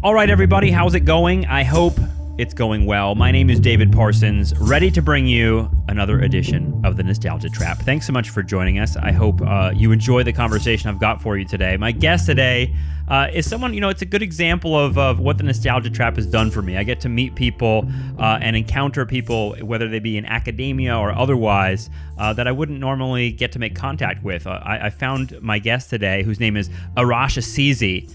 All right, everybody, how's it going? I hope it's going well. My name is David Parsons, ready to bring you another edition of the Nostalgia Trap. Thanks so much for joining us. I hope you enjoy the conversation I've got for you today. My guest today is someone, it's a good example of what the Nostalgia Trap has done for me. I get to meet people and encounter people, whether they be in academia or otherwise, that I wouldn't normally get to make contact with. I found my guest today, whose name is Arash Azizi,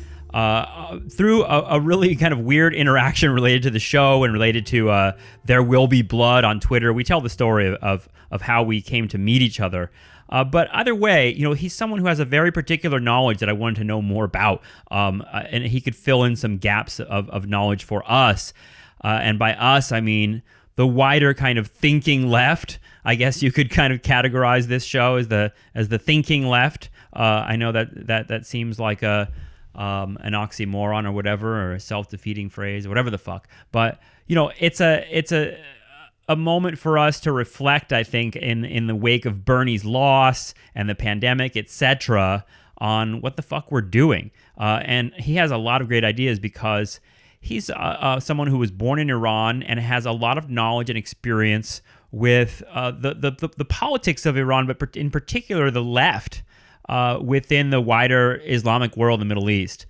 through a really kind of weird interaction related to the show and related to There Will Be Blood on Twitter. We tell the story of how we came to meet each other. But either way, he's someone who has a very particular knowledge that I wanted to know more about. And he could fill in some gaps of knowledge for us. And by us, I mean the wider kind of thinking left. I guess you could kind of categorize this show as the thinking left. I know that seems like an oxymoron or whatever, or a self-defeating phrase, or whatever the fuck. But it's a moment for us to reflect, I think, in the wake of Bernie's loss and the pandemic, etc., on what the fuck we're doing. And he has a lot of great ideas because he's someone who was born in Iran and has a lot of knowledge and experience with the politics of Iran, but in particular the left. Within the wider Islamic world in the Middle East.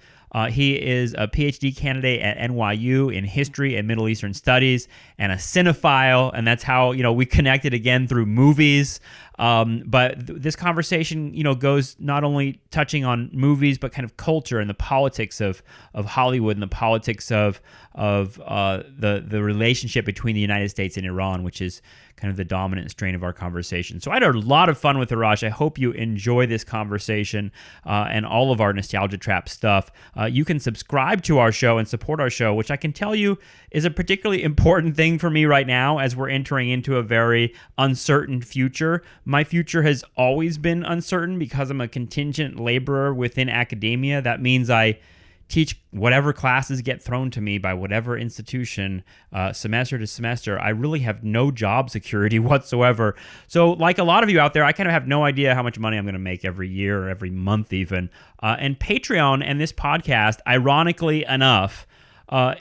He is a Ph.D. candidate at NYU in history and Middle Eastern studies and a cinephile, and that's how we connected again through movies. But this conversation goes not only touching on movies but kind of culture and the politics of Hollywood and the politics of the relationship between the United States and Iran, which is kind of the dominant strain of our conversation. So I had a lot of fun with Arash. I hope you enjoy this conversation and all of our Nostalgia Trap stuff. You can subscribe to our show and support our show, which I can tell you is a particularly important thing for me right now as we're entering into a very uncertain future. My future has always been uncertain because I'm a contingent laborer within academia. That means I teach whatever classes get thrown to me by whatever institution semester to semester. I really have no job security whatsoever. So like a lot of you out there, I kind of have no idea how much money I'm going to make every year or every month even. And Patreon and this podcast, ironically enough,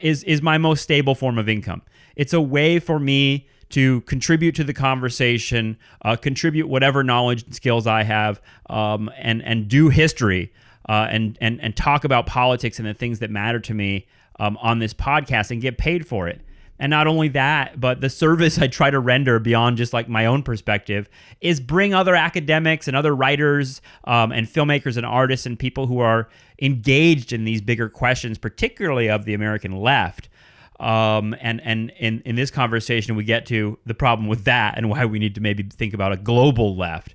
is my most stable form of income. It's a way for me to contribute to the conversation, contribute whatever knowledge and skills I have, and do history. And talk about politics and the things that matter to me on this podcast and get paid for it. And not only that, but the service I try to render beyond just like my own perspective is bring other academics and other writers and filmmakers and artists and people who are engaged in these bigger questions, particularly of the American left. And in this conversation, we get to the problem with that and why we need to maybe think about a global left.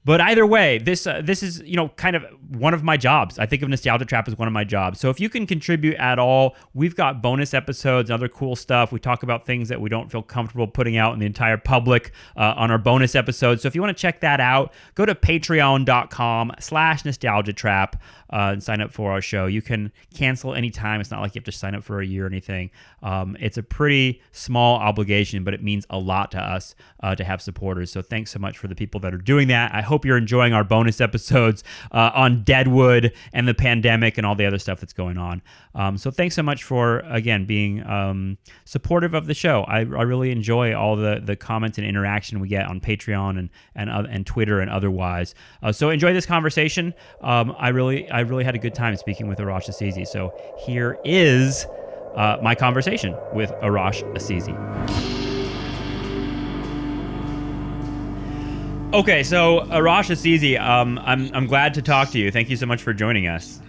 But either way, this is kind of one of my jobs. I think of Nostalgia Trap as one of my jobs. So if you can contribute at all, we've got bonus episodes and other cool stuff. We talk about things that we don't feel comfortable putting out in the entire public on our bonus episodes. So if you want to check that out, go to patreon.com/nostalgiatrap and sign up for our show. You can cancel anytime. It's not like you have to sign up for a year or anything. It's a pretty small obligation, but it means a lot to us to have supporters. So thanks so much for the people that are doing that. I hope you're enjoying our bonus episodes on Deadwood and the pandemic and all the other stuff that's going on. So thanks so much for, again, being supportive of the show. I really enjoy all the comments and interaction we get on Patreon and Twitter and otherwise. So enjoy this conversation. I really had a good time speaking with Arash Azizi. So here is my conversation with Arash Azizi. Okay, so Arash Azizi, I'm glad to talk to you. Thank you so much for joining us.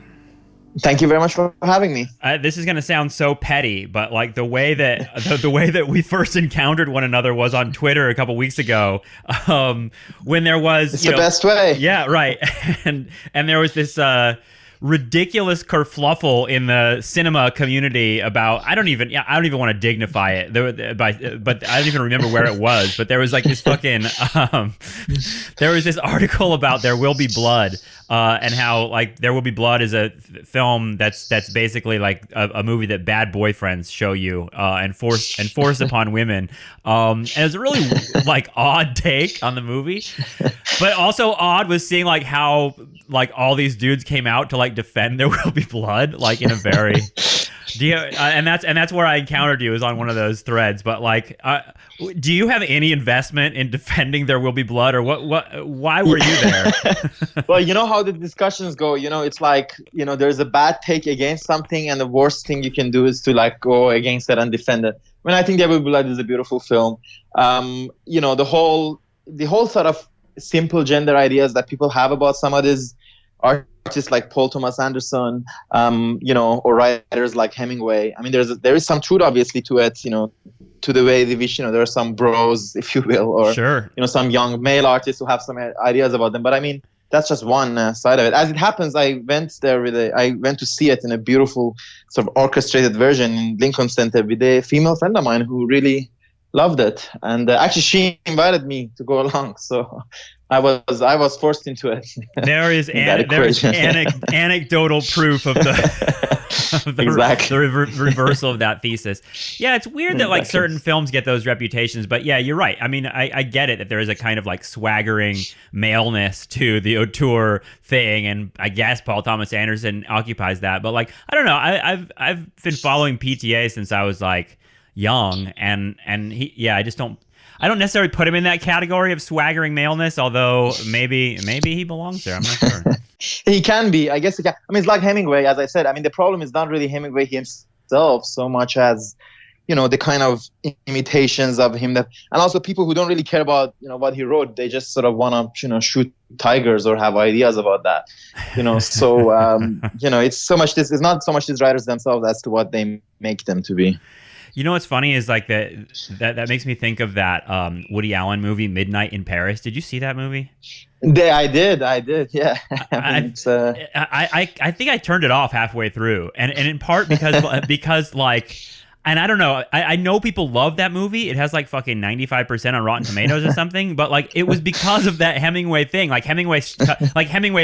Thank you very much for having me. This is going to sound so petty, but like the way that the way that we first encountered one another was on Twitter a couple weeks ago, when there was it's the best way. Yeah, right. And there was this ridiculous kerfluffle in the cinema community about I don't even want to dignify it, but I don't even remember where it was. But there was like this fucking there was this article about There Will Be Blood, and how like There Will Be Blood is a film that's basically like a movie that bad boyfriends show you and force upon women. And it's a really like odd take on the movie, but also odd was seeing like how like all these dudes came out to like defend There Will Be Blood, like in a very Do you, and that's where I encountered you, is on one of those threads. But like, do you have any investment in defending There Will Be Blood, or what? Why were you there? Well, you know how the discussions go. It's like, there's a bad take against something, and the worst thing you can do is to like go against it and defend it. When I think There Will Be Blood is a beautiful film. The whole sort of simple gender ideas that people have about some of these artists like Paul Thomas Anderson, or writers like Hemingway. I mean, there is some truth obviously to it, to the way they wish, there are some bros, if you will, or sure, some young male artists who have some ideas about them. But I mean, that's just one side of it. As it happens, I went to see it in a beautiful sort of orchestrated version in Lincoln Center with a female friend of mine who really loved it, and actually she invited me to go along. So I was forced into it. There is anecdotal proof of the exactly. the reversal of that thesis. Yeah, it's weird that like certain films get those reputations, but yeah, you're right. I mean, I get it that there is a kind of like swaggering maleness to the auteur thing, and I guess Paul Thomas Anderson occupies that. But like, I don't know. I've been following PTA since I was like young, and he, I don't necessarily put him in that category of swaggering maleness, although maybe he belongs there. I'm not sure. He can be. I guess he can. I mean, it's like Hemingway, as I said. I mean, the problem is not really Hemingway himself so much as, the kind of imitations of him and also people who don't really care about, what he wrote. They just sort of want to, shoot tigers or have ideas about that, So, it's not so much these writers themselves as to what they make them to be. You know what's funny is like that makes me think of that Woody Allen movie Midnight in Paris. Did you see that movie? I did. Yeah. I think I turned it off halfway through, and in part because like, and I don't know. I know people love that movie. It has like fucking 95% on Rotten Tomatoes or something. But like, it was because of that Hemingway thing. Like Hemingway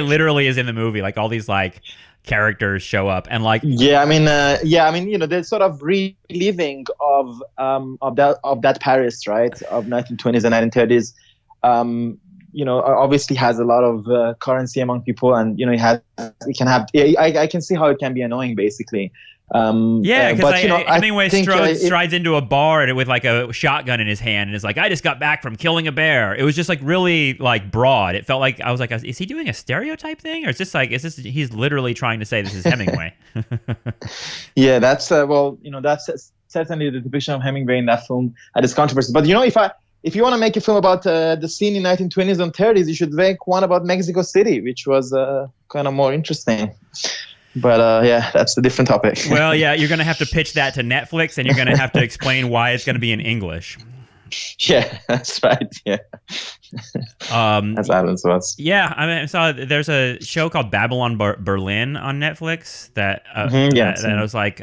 literally is in the movie. Like all these like characters show up, and like the sort of reliving of that Paris, right, of 1920s and 1930s, obviously has a lot of currency among people, and I can see how it can be annoying, basically. Because Hemingway strides into a bar with like a shotgun in his hand and is like, I just got back from killing a bear. It was just like really like broad. It felt like I was like, is he doing a stereotype thing, or is this he's literally trying to say this is Hemingway? Yeah, that's that's certainly the depiction of Hemingway in that film. That is controversial. But if you want to make a film about the scene in 1920s and 30s, you should make one about Mexico City, which was kind of more interesting. But that's a different topic. Well, yeah, you're going to have to pitch that to Netflix, and you're going to have to explain why it's going to be in English. Yeah, that's right. Yeah. That's Adam's was. Yeah, I mean, I saw there's a show called Babylon Berlin on Netflix that I was like,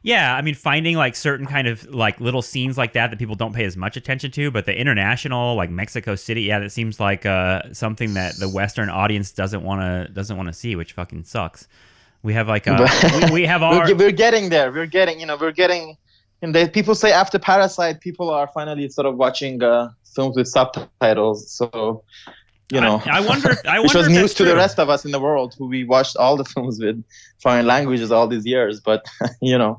yeah, I mean, finding like certain kind of like little scenes like that people don't pay as much attention to, but the international, like Mexico City, that seems like something that the Western audience doesn't want to see, which fucking sucks. We have like we have our we're getting there. We're getting. People say after Parasite, people are finally sort of watching films with subtitles. So. I wonder which was news to the rest of us in the world who we watched all the films with foreign languages all these years, but yeah,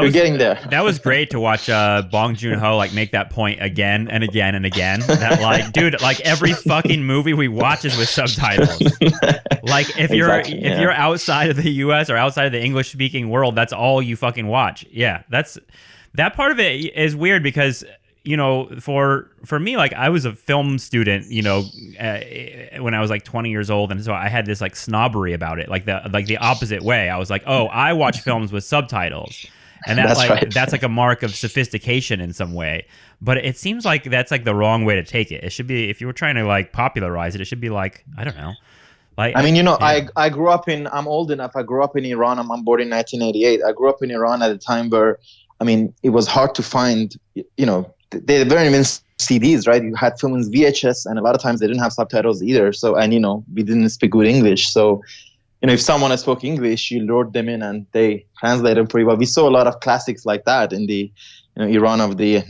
we're getting there. That was great to watch Bong Joon-ho like make that point again and again and again. That like, dude, like every fucking movie we watch is with subtitles. Like if you're outside of the U.S. or outside of the English speaking world, that's all you fucking watch. Yeah, that part of it is weird because. For me, like I was a film student, when I was like 20 years old, and so I had this like snobbery about it, like the opposite way. I was like, oh, I watch films with subtitles, and that's like a mark of sophistication in some way. But it seems like that's like the wrong way to take it. It should be, if you were trying to like popularize it, it should be like, I don't know. Like, I mean, I grew up I'm old enough. I grew up in Iran. I'm born in 1988. I grew up in Iran at a time where, I mean, it was hard to find, they weren't even CDs, right? You had films VHS, and a lot of times they didn't have subtitles either. So, and we didn't speak good English. So, if someone spoke English, you lured them in and they translated them pretty well. We saw a lot of classics like that in the Iran of the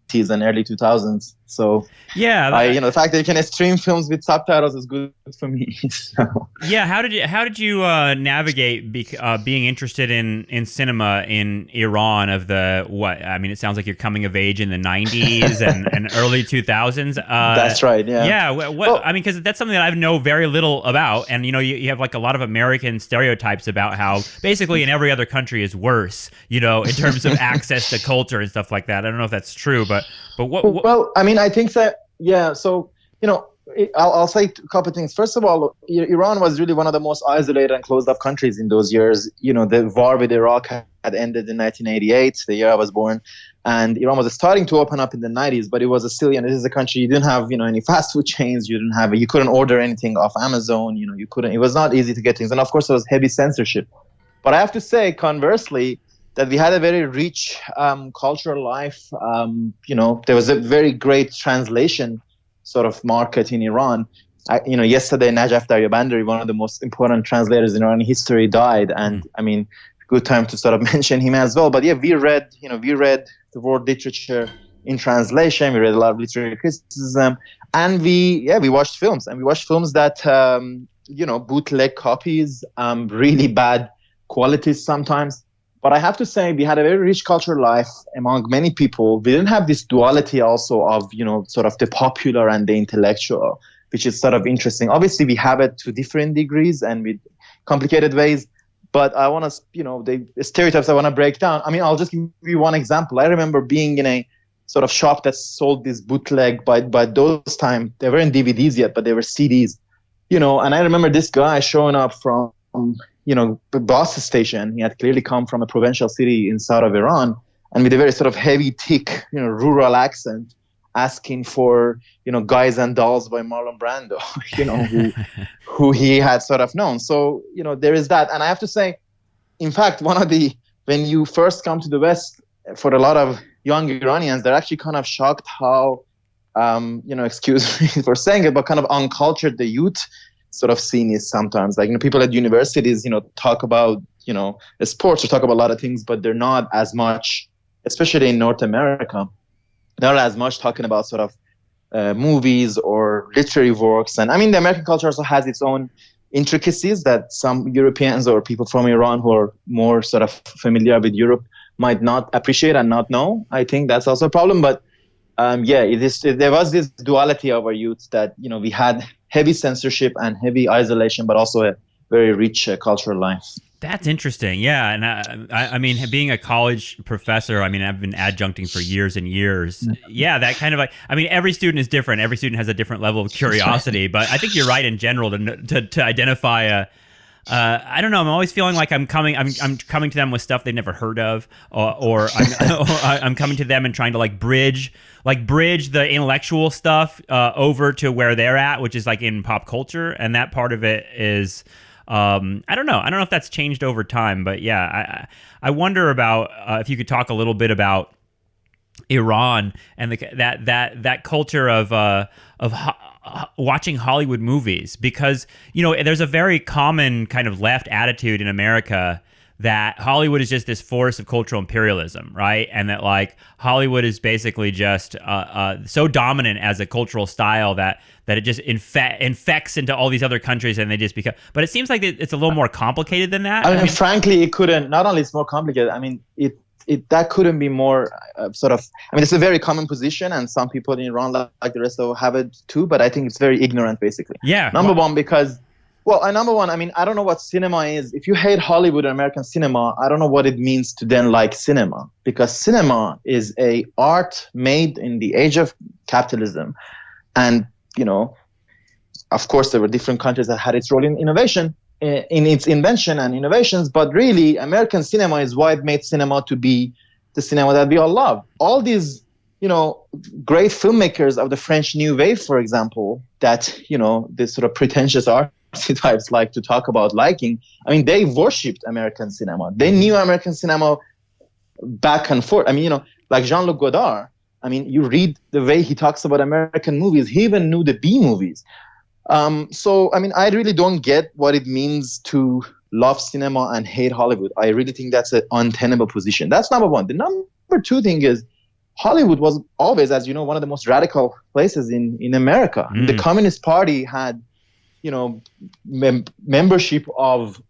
90s and early 2000s. So yeah, the fact that you can stream films with subtitles is good for me. So. Yeah, how did you navigate being interested in cinema in Iran of the what? I mean, it sounds like you're coming of age in the 90s and early 2000s. That's right. Yeah. Yeah. I mean, because that's something that I know very little about, and you have like a lot of American stereotypes about how basically in every other country is worse, in terms of access to culture and stuff like that. I don't know if that's true, but what? Well, I mean, I think that So I'll say a couple of things. First of all, Iran was really one of the most isolated and closed-up countries in those years. The war with Iraq had ended in 1988, the year I was born, and Iran was starting to open up in the 90s. But it was still, this is a country you didn't have, any fast food chains. You couldn't order anything off Amazon. You couldn't. It was not easy to get things, and of course, there was heavy censorship. But I have to say, conversely, that we had a very rich cultural life. There was a very great translation sort of market in Iran. Yesterday, Najaf Daryabandari, one of the most important translators in Iranian history, died. And I mean, good time to sort of mention him as well. But yeah, we read the world literature in translation. We read a lot of literary criticism, and we watched films. And we watched films that, bootleg copies, really bad qualities sometimes. But I have to say, we had a very rich cultural life among many people. We didn't have this duality also of, sort of the popular and the intellectual, which is sort of interesting. Obviously, we have it to different degrees and with complicated ways. But I want to, the stereotypes I want to break down. I mean, I'll just give you one example. I remember being in a sort of shop that sold this bootleg. By those time, they weren't DVDs yet, but they were CDs. And I remember this guy showing up from the bus station. He had clearly come from a provincial city in south of Iran, and with a very sort of heavy, thick, rural accent, asking for, Guys and Dolls by Marlon Brando, who he had sort of known. So, there is that. And I have to say, in fact, when you first come to the West, for a lot of young Iranians, they're actually kind of shocked how, excuse me for saying it, but kind of uncultured the youth sort of scene is sometimes. Like, people at universities, talk about, sports or talk about a lot of things, but they're not as much, especially in North America, not as much talking about sort of movies or literary works. And I mean, the American culture also has its own intricacies that some Europeans or people from Iran who are more sort of familiar with Europe might not appreciate and not know. I think that's also a problem. But there was this duality of our youth that, we had heavy censorship and heavy isolation, but also a very rich cultural life. That's interesting. Yeah. And I mean, being a college professor, I mean, I've been adjuncting for years and years. Yeah, that kind of like, I mean, every student is different. Every student has a different level of curiosity, but I think you're right in general to identify I don't know. I'm always feeling like I'm coming to them with stuff they've never heard of, or I'm coming to them and trying to bridge the intellectual stuff over to where they're at, which is like in pop culture, and that part of it is I don't know if that's changed over time, but yeah, I wonder about if you could talk a little bit about Iran and that culture of watching Hollywood movies, because there's a very common kind of left attitude in America that Hollywood is just this force of cultural imperialism, right? And that Hollywood is basically just so dominant as a cultural style that it just infects into all these other countries, and they just become. But it seems like it's a little more complicated than that. I mean, frankly, it couldn't. Not only it's more complicated. I mean, that couldn't be more sort of. I mean, it's a very common position, and some people in Iran, like the rest of us, have it too. But I think it's very ignorant, basically. Yeah. Number one, because. Well, number one, I mean, I don't know what cinema is. If you hate Hollywood or American cinema, I don't know what it means to then like cinema, because cinema is a art made in the age of capitalism. And, of course, there were different countries that had its role in innovation, in its invention and innovations. But really, American cinema is what made cinema to be the cinema that we all love. All these, great filmmakers of the French New Wave, for example, that, this sort of pretentious art types like to talk about liking. I mean, they worshipped American cinema. They knew American cinema back and forth. I mean, like Jean-Luc Godard. I mean, you read the way he talks about American movies. He even knew the B movies. So, I mean, I really don't get what it means to love cinema and hate Hollywood. I really think that's an untenable position. That's number one. The number two thing is, Hollywood was always, as you know, one of the most radical places in America. The Communist Party had, membership of,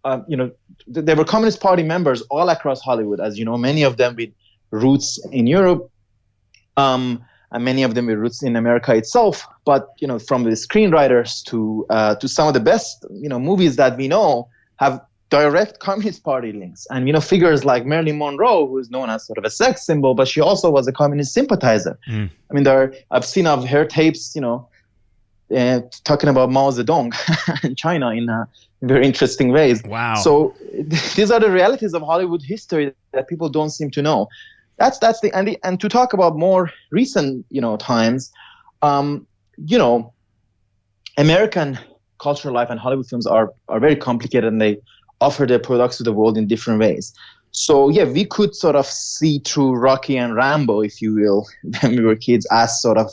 there were Communist Party members all across Hollywood, as you know, many of them with roots in Europe, and many of them with roots in America itself. But, from the screenwriters to some of the best, movies that we know have direct Communist Party links. And, figures like Marilyn Monroe, who is known as sort of a sex symbol, but she also was a communist sympathizer. I mean, I've seen of her tapes, talking about Mao Zedong in China in very interesting ways. Wow. So these are the realities of Hollywood history that people don't seem to know. And to talk about more recent, times, American cultural life and Hollywood films are very complicated, and they offer their products to the world in different ways. So yeah, we could sort of see through Rocky and Rambo, if you will, when we were kids, as sort of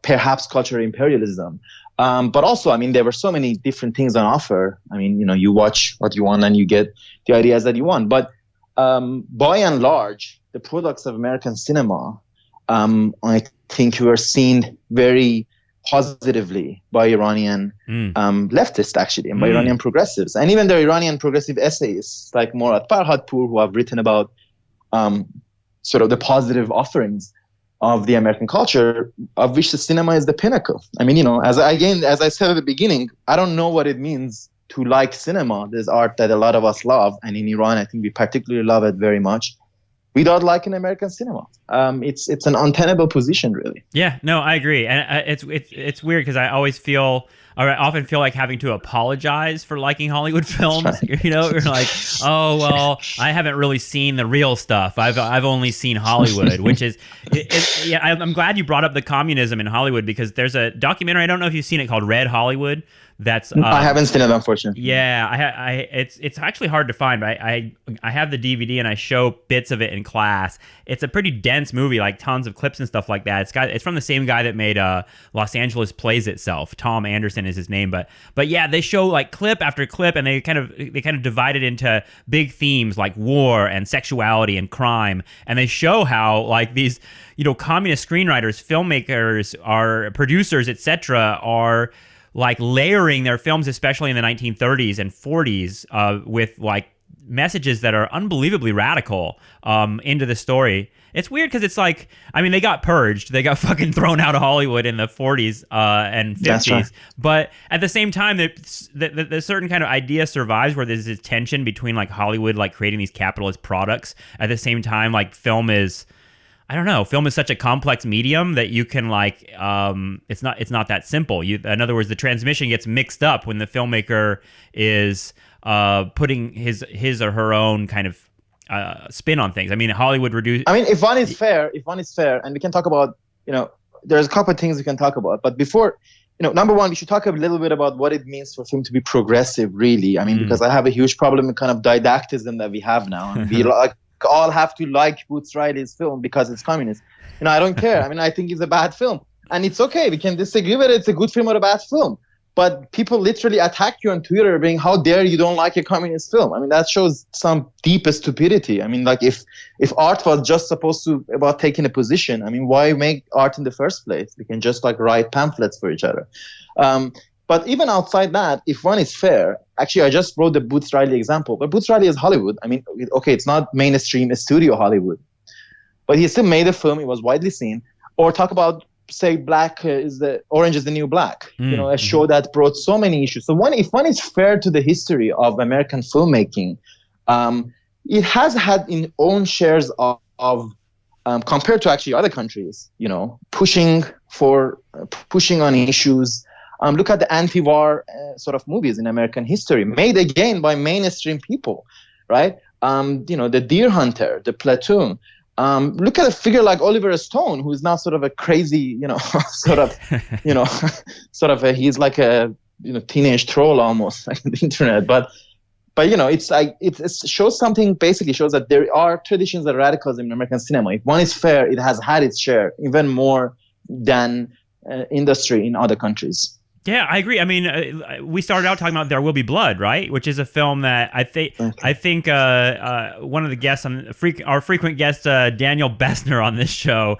perhaps cultural imperialism. But also, I mean, there were so many different things on offer. I mean, you watch what you want and you get the ideas that you want. But by and large, the products of American cinema, I think, were seen very positively by Iranian leftists, actually, and by Iranian progressives, and even the Iranian progressive essayists like Morad Farhadpour, who have written about sort of the positive offerings of the American culture, of which the cinema is the pinnacle. I mean, as I said at the beginning, I don't know what it means to like cinema. There's art that a lot of us love, and in Iran, I think we particularly love it very much, without liking American cinema. It's an untenable position, really. Yeah, no, I agree, and it's weird because I often feel like having to apologize for liking Hollywood films. You're like, oh well, I haven't really seen the real stuff. I've only seen Hollywood, which is, I'm glad you brought up the communism in Hollywood, because there's a documentary, I don't know if you've seen it, called Red Hollywood. That's I haven't seen it, unfortunately. Yeah, it's actually hard to find, but I have the DVD and I show bits of it in class. It's a pretty dense movie, like tons of clips and stuff like that. It's from the same guy that made Los Angeles Plays Itself. Tom Anderson is his name, but yeah, they show like clip after clip, and they kind of divide it into big themes like war and sexuality and crime, and they show how like these communist screenwriters, filmmakers, producers, etc. are like layering their films, especially in the 1930s and 40s, with like messages that are unbelievably radical into the story. It's weird because it's like, I mean, they got purged. They got fucking thrown out of Hollywood in the 40s and 50s. That's right. But at the same time, the certain kind of idea survives where there's this tension between like Hollywood, like creating these capitalist products. At the same time, like film is such a complex medium that you can like, it's not that simple. In other words, the transmission gets mixed up when the filmmaker is putting his or her own kind of spin on things. I mean, Hollywood reduced. I mean, if one is fair, and we can talk about, there's a couple of things we can talk about. But before, number one, we should talk a little bit about what it means for film to be progressive, really. I mean, because I have a huge problem with kind of didactism that we have now. And we all have to like Boots Riley's film because it's communist. I don't care. I mean, I think it's a bad film. And it's okay. We can disagree whether it's a good film or a bad film. But people literally attack you on Twitter being, how dare you don't like a communist film? I mean, that shows some deep stupidity. I mean, like if art was just supposed to about taking a position, I mean, why make art in the first place? We can just like write pamphlets for each other. But even outside that, if one is fair, actually, I just wrote the Boots Riley example, but Boots Riley is Hollywood. I mean, okay, it's not mainstream studio Hollywood, but he still made a film. It was widely seen. Or talk about, say, Orange is the New Black, a show that brought so many issues. So if one is fair to the history of American filmmaking, it has had its own shares of compared to actually other countries, pushing on issues. Look at the anti-war sort of movies in American history, made again by mainstream people, right? The Deer Hunter, The Platoon. Look at a figure like Oliver Stone, who is now sort of a crazy, he's like a teenage troll almost like on the internet. But it's like it shows something. Basically, shows that there are traditions of radicalism in American cinema. If one is fair, it has had its share, even more than industry in other countries. Yeah, I agree. I mean, we started out talking about There Will Be Blood, right? Which is a film that I think one of the guests on our frequent guest Daniel Bessner on this show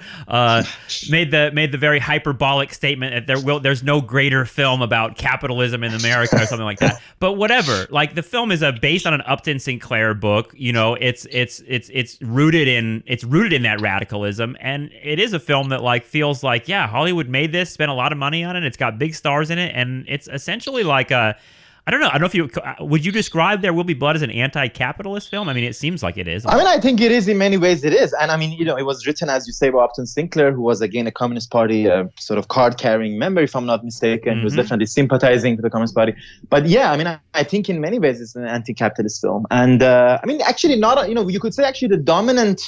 made the very hyperbolic statement that there's no greater film about capitalism in America or something like that. But whatever, like the film is based on an Upton Sinclair book. You know, it's rooted in that radicalism, and it is a film that like feels like, yeah, Hollywood made this, spent a lot of money on it. It's got big stars in it, and it's essentially like I don't know if you would you describe There Will Be Blood as an anti-capitalist film? I mean, it seems like it is. I mean, I think it is in many ways. It is, and I mean, it was written, as you say, by Upton Sinclair, who was again a Communist Party sort of card-carrying member, if I'm not mistaken. Who was definitely sympathizing to the Communist Party. But yeah, I mean, I think in many ways it's an anti-capitalist film, and I mean, actually, not you could say actually the dominant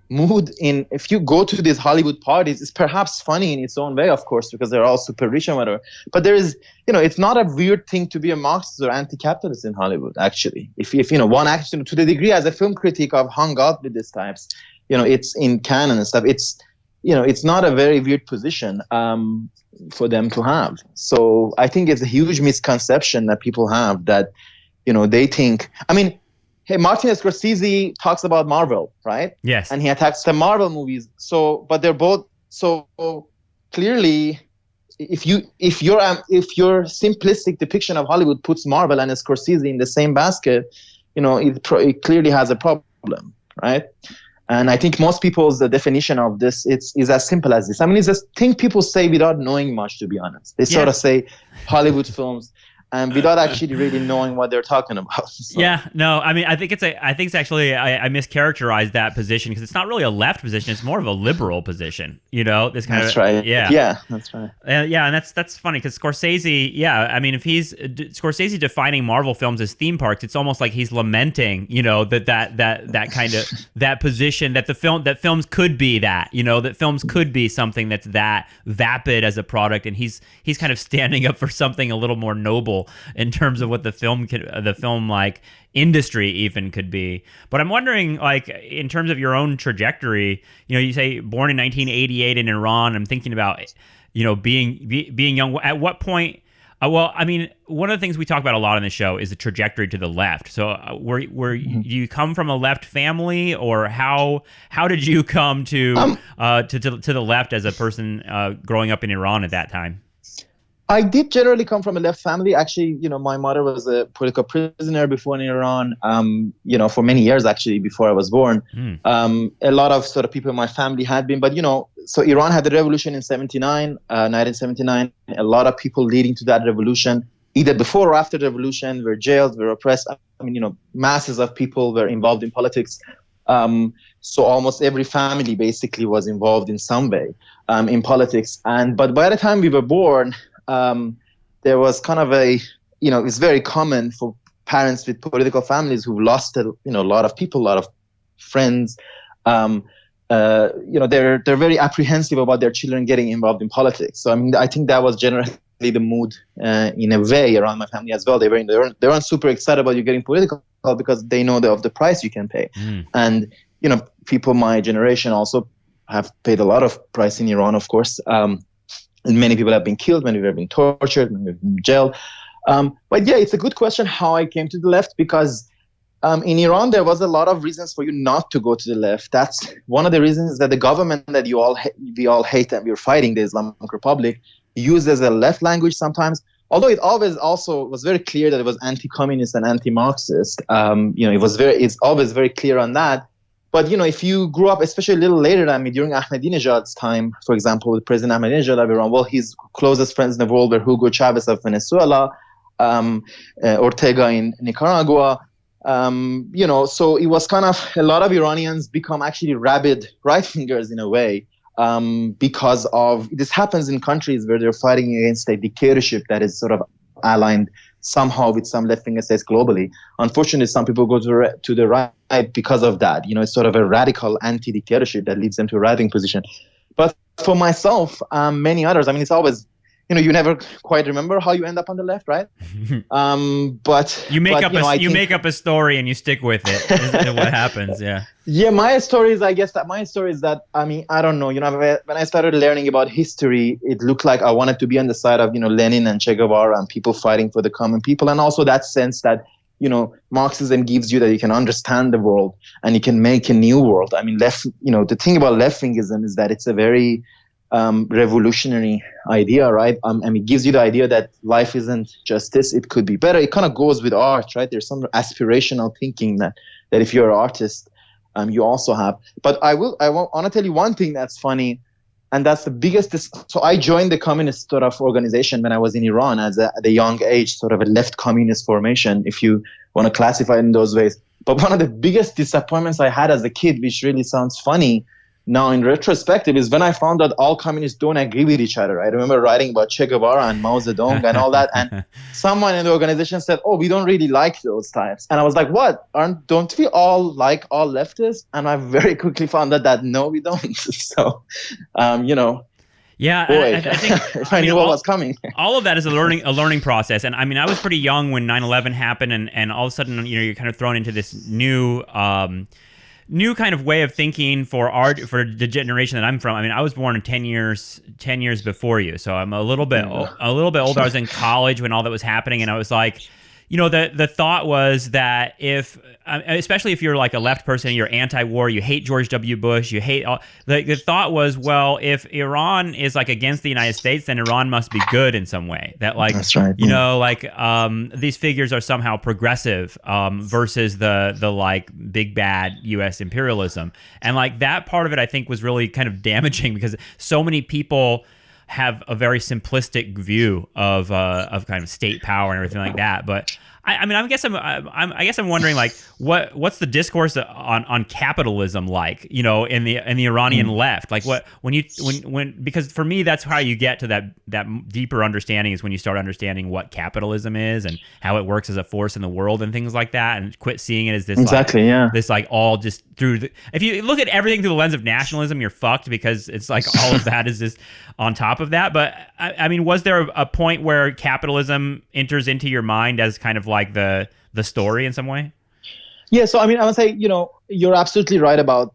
mood if you go to these Hollywood parties is perhaps funny in its own way, of course, because they're all super rich and whatever. But there is, it's not a weird thing to be a Marxist or anti-capitalist in Hollywood, actually. If one actually, to the degree as a film critic I've hung out with these types, it's in canon and stuff. It's, it's not a very weird position for them to have. So I think it's a huge misconception that people have that, they think, I mean, hey, Martin Scorsese talks about Marvel, right? Yes. And he attacks the Marvel movies. So, but they're both so clearly. If your simplistic depiction of Hollywood puts Marvel and Scorsese in the same basket, it clearly has a problem, right? And I think most people's definition of this is as simple as this. I mean, it's a thing people say without knowing much, to be honest. They sort of say Hollywood films, and without actually really knowing what they're talking about. So. Yeah, no, I mean, I think it's actually I mischaracterized that position because it's not really a left position; it's more of a liberal position. This kind that's of right. Yeah, that's right. Yeah, and that's funny because Scorsese. Yeah, I mean, if he's Scorsese defining Marvel films as theme parks, it's almost like he's lamenting, that kind of that position that films could be that, that films could be something that's that vapid as a product, and he's kind of standing up for something a little more noble in terms of what the film like industry even could be. But I'm wondering, like, in terms of your own trajectory, you say born in 1988 in Iran. I'm thinking about, being young. At what point? Well, I mean, one of the things we talk about a lot on the show is the trajectory to the left. So, were you come from a left family, or how did you come to the left as a person growing up in Iran at that time? I did generally come from a left family. Actually, my mother was a political prisoner before in Iran, for many years, actually, before I was born. A lot of sort of people in my family had been, but, so Iran had the revolution in 1979. A lot of people leading to that revolution, either before or after the revolution, were jailed, were oppressed. I mean, masses of people were involved in politics. So almost every family basically was involved in some way in politics. But by the time we were born, there was kind of it's very common for parents with political families who've lost a lot of people, a lot of friends. They're very apprehensive about their children getting involved in politics. So I mean, I think that was generally the mood in a way around my family as well. They weren't super excited about you getting political because they know of the price you can pay. And people my generation also have paid a lot of price in Iran, of course. And many people have been killed, many people have been tortured, many have been in jail. But yeah, it's a good question how I came to the left, because in Iran, there was a lot of reasons for you not to go to the left. That's one of the reasons that the government that we all hate and we're fighting, the Islamic Republic, uses a left language sometimes. Although it always also was very clear that it was anti-communist and anti-Marxist. It's always very clear on that. But, if you grew up, especially a little later than me, during Ahmadinejad's time, for example, with President Ahmadinejad of Iran, well, his closest friends in the world were Hugo Chavez of Venezuela, Ortega in Nicaragua. So it was kind of a lot of Iranians become actually rabid right-wingers in a way, because of this happens in countries where they're fighting against a dictatorship that is sort of aligned somehow with some left-wing states globally. Unfortunately, some people go to the right because of that. It's sort of a radical anti-dictatorship that leads them to a right-wing position. But for myself, many others, I mean, it's always, you never quite remember how you end up on the left, right? But you make make up a story and you stick with it. Is what happens, yeah. Yeah, my story is that I don't know. When I started learning about history, it looked like I wanted to be on the side of Lenin and Che Guevara and people fighting for the common people, and also that sense that Marxism gives you that you can understand the world and you can make a new world. I mean, the thing about left-wingism is that it's a very revolutionary idea, right? It gives you the idea that life isn't just this; it could be better. It kind of goes with art, right? There's some aspirational thinking that if you're an artist, you also have. But I want to tell you one thing that's funny, and that's the biggest. So I joined the communist sort of organization when I was in Iran at a young age, sort of a left communist formation, if you want to classify it in those ways. But one of the biggest disappointments I had as a kid, which really sounds funny now in retrospective, is when I found out all communists don't agree with each other. I remember writing about Che Guevara and Mao Zedong and all that, and someone in the organization said, "Oh, we don't really like those types." And I was like, "What? Don't we all like all leftists?" And I very quickly found out that no, we don't. So, yeah, boy, I think if I knew what was coming. All of that is a learning process. And I mean, I was pretty young when 9/11 happened, and all of a sudden, you're kind of thrown into this new kind of way of thinking for the generation that I'm from. I mean, I was born in 10 years before you, so I'm a little bit older. I was in college when all that was happening, and I was like, the thought was that especially if you're like a left person, you're anti-war, you hate George W. Bush, you hate all. The thought was, well, if Iran is like against the United States, then Iran must be good in some way. That like, that's right. These figures are somehow progressive versus the like big bad U.S. imperialism, and like that part of it, I think, was really kind of damaging because so many people have a very simplistic view of kind of state power and everything like that. But I guess I'm wondering, like, what's the discourse on capitalism like, in the Iranian left? Like, because for me, that's how you get to that deeper understanding, is when you start understanding what capitalism is and how it works as a force in the world and things like that, and quit seeing it as this this like all just through if you look at everything through the lens of nationalism, you're fucked, because it's like all of that is just on top of that. But I mean, was there a point where capitalism enters into your mind as kind of like the story in some way? Yeah, so I mean, I would say, you're absolutely right about,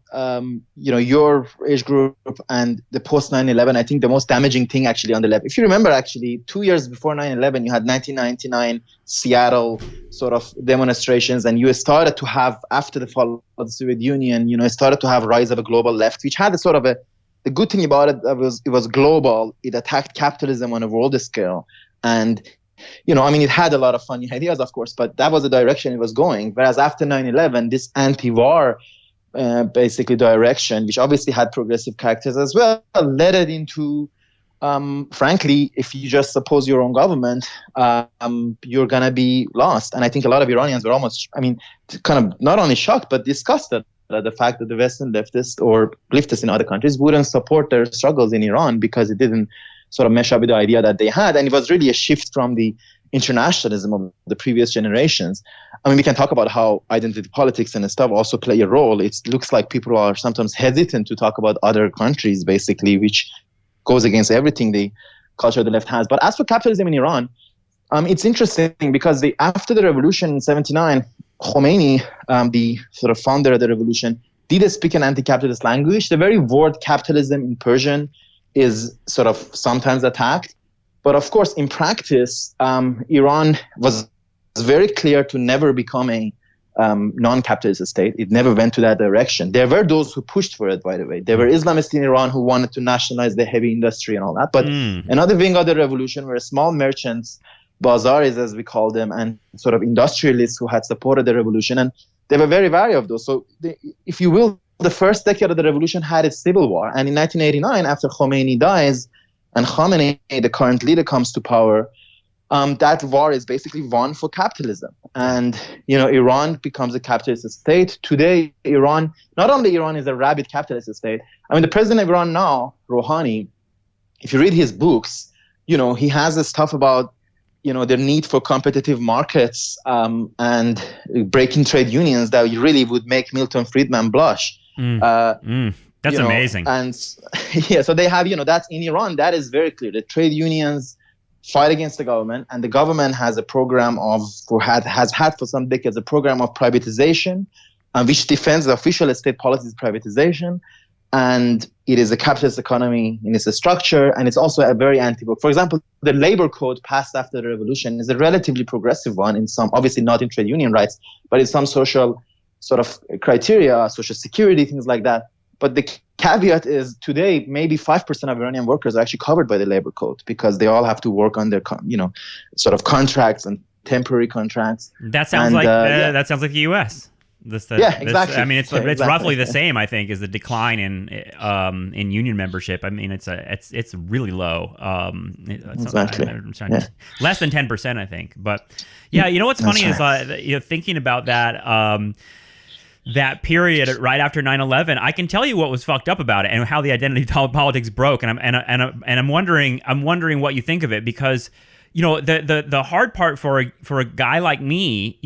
your age group and the post 9/11. I think the most damaging thing actually on the left, if you remember, actually 2 years before 9/11, you had 1999 Seattle sort of demonstrations, and you started to have, after the fall of the Soviet Union, started to have rise of a global left, which had a sort of the good thing about it was it was global. It attacked capitalism on a world scale, and it had a lot of funny ideas, of course, but that was the direction it was going. Whereas after 9/11, this anti-war basically direction, which obviously had progressive characters as well, led it into, frankly, if you just suppose your own government, you're going to be lost. And I think a lot of Iranians were almost, kind of not only shocked, but disgusted at the fact that the Western leftists or leftists in other countries wouldn't support their struggles in Iran, because it didn't sort of mesh up with the idea that they had. And it was really a shift from the internationalism of the previous generations. I mean, we can talk about how identity politics and stuff also play a role. It looks like people are sometimes hesitant to talk about other countries, basically, which goes against everything the culture of the left has. But as for capitalism in Iran, it's interesting because after the revolution in 79, Khomeini, the sort of founder of the revolution, did speak an anti-capitalist language. The very word capitalism in Persian is sort of sometimes attacked. But of course, in practice, Iran was very clear to never become a non-capitalist state. It never went to that direction. There were those who pushed for it, by the way. There were Islamists in Iran who wanted to nationalize the heavy industry and all that. But another wing of the revolution were small merchants, bazaris as we call them, and sort of industrialists who had supported the revolution. And there were very various of those. So if you will, the first decade of the revolution had a civil war. And in 1989, after Khomeini dies and Khamenei, the current leader, comes to power, that war is basically won for capitalism. And, Iran becomes a capitalist state. Today, not only Iran is a rabid capitalist state. I mean, the president of Iran now, Rouhani, if you read his books, he has this stuff about, the need for competitive markets and breaking trade unions that really would make Milton Friedman blush. That's amazing. And so they have, that's in Iran, that is very clear. The trade unions fight against the government, and the government has a program has had for some decades a program of privatization, which defends the official state policies privatization, and it is a capitalist economy in its structure, and it's also a very anti-book. For example, the labor code passed after the revolution is a relatively progressive one in some, obviously not in trade union rights, but in some social sort of criteria, social security, things like that. But the caveat is today, maybe 5% of Iranian workers are actually covered by the labor code because they all have to work on their, sort of contracts and temporary contracts. That sounds that sounds like the U.S. Exactly. I mean, it's roughly the same. I think is the decline in union membership. I mean, it's really low. Exactly. Less than 10%, I think. But yeah, you know what's funny is thinking about that. That period right after 9/11, I can tell you what was fucked up about it and how the identity politics broke. And I'm wondering what you think of it, because the hard part for a guy like me,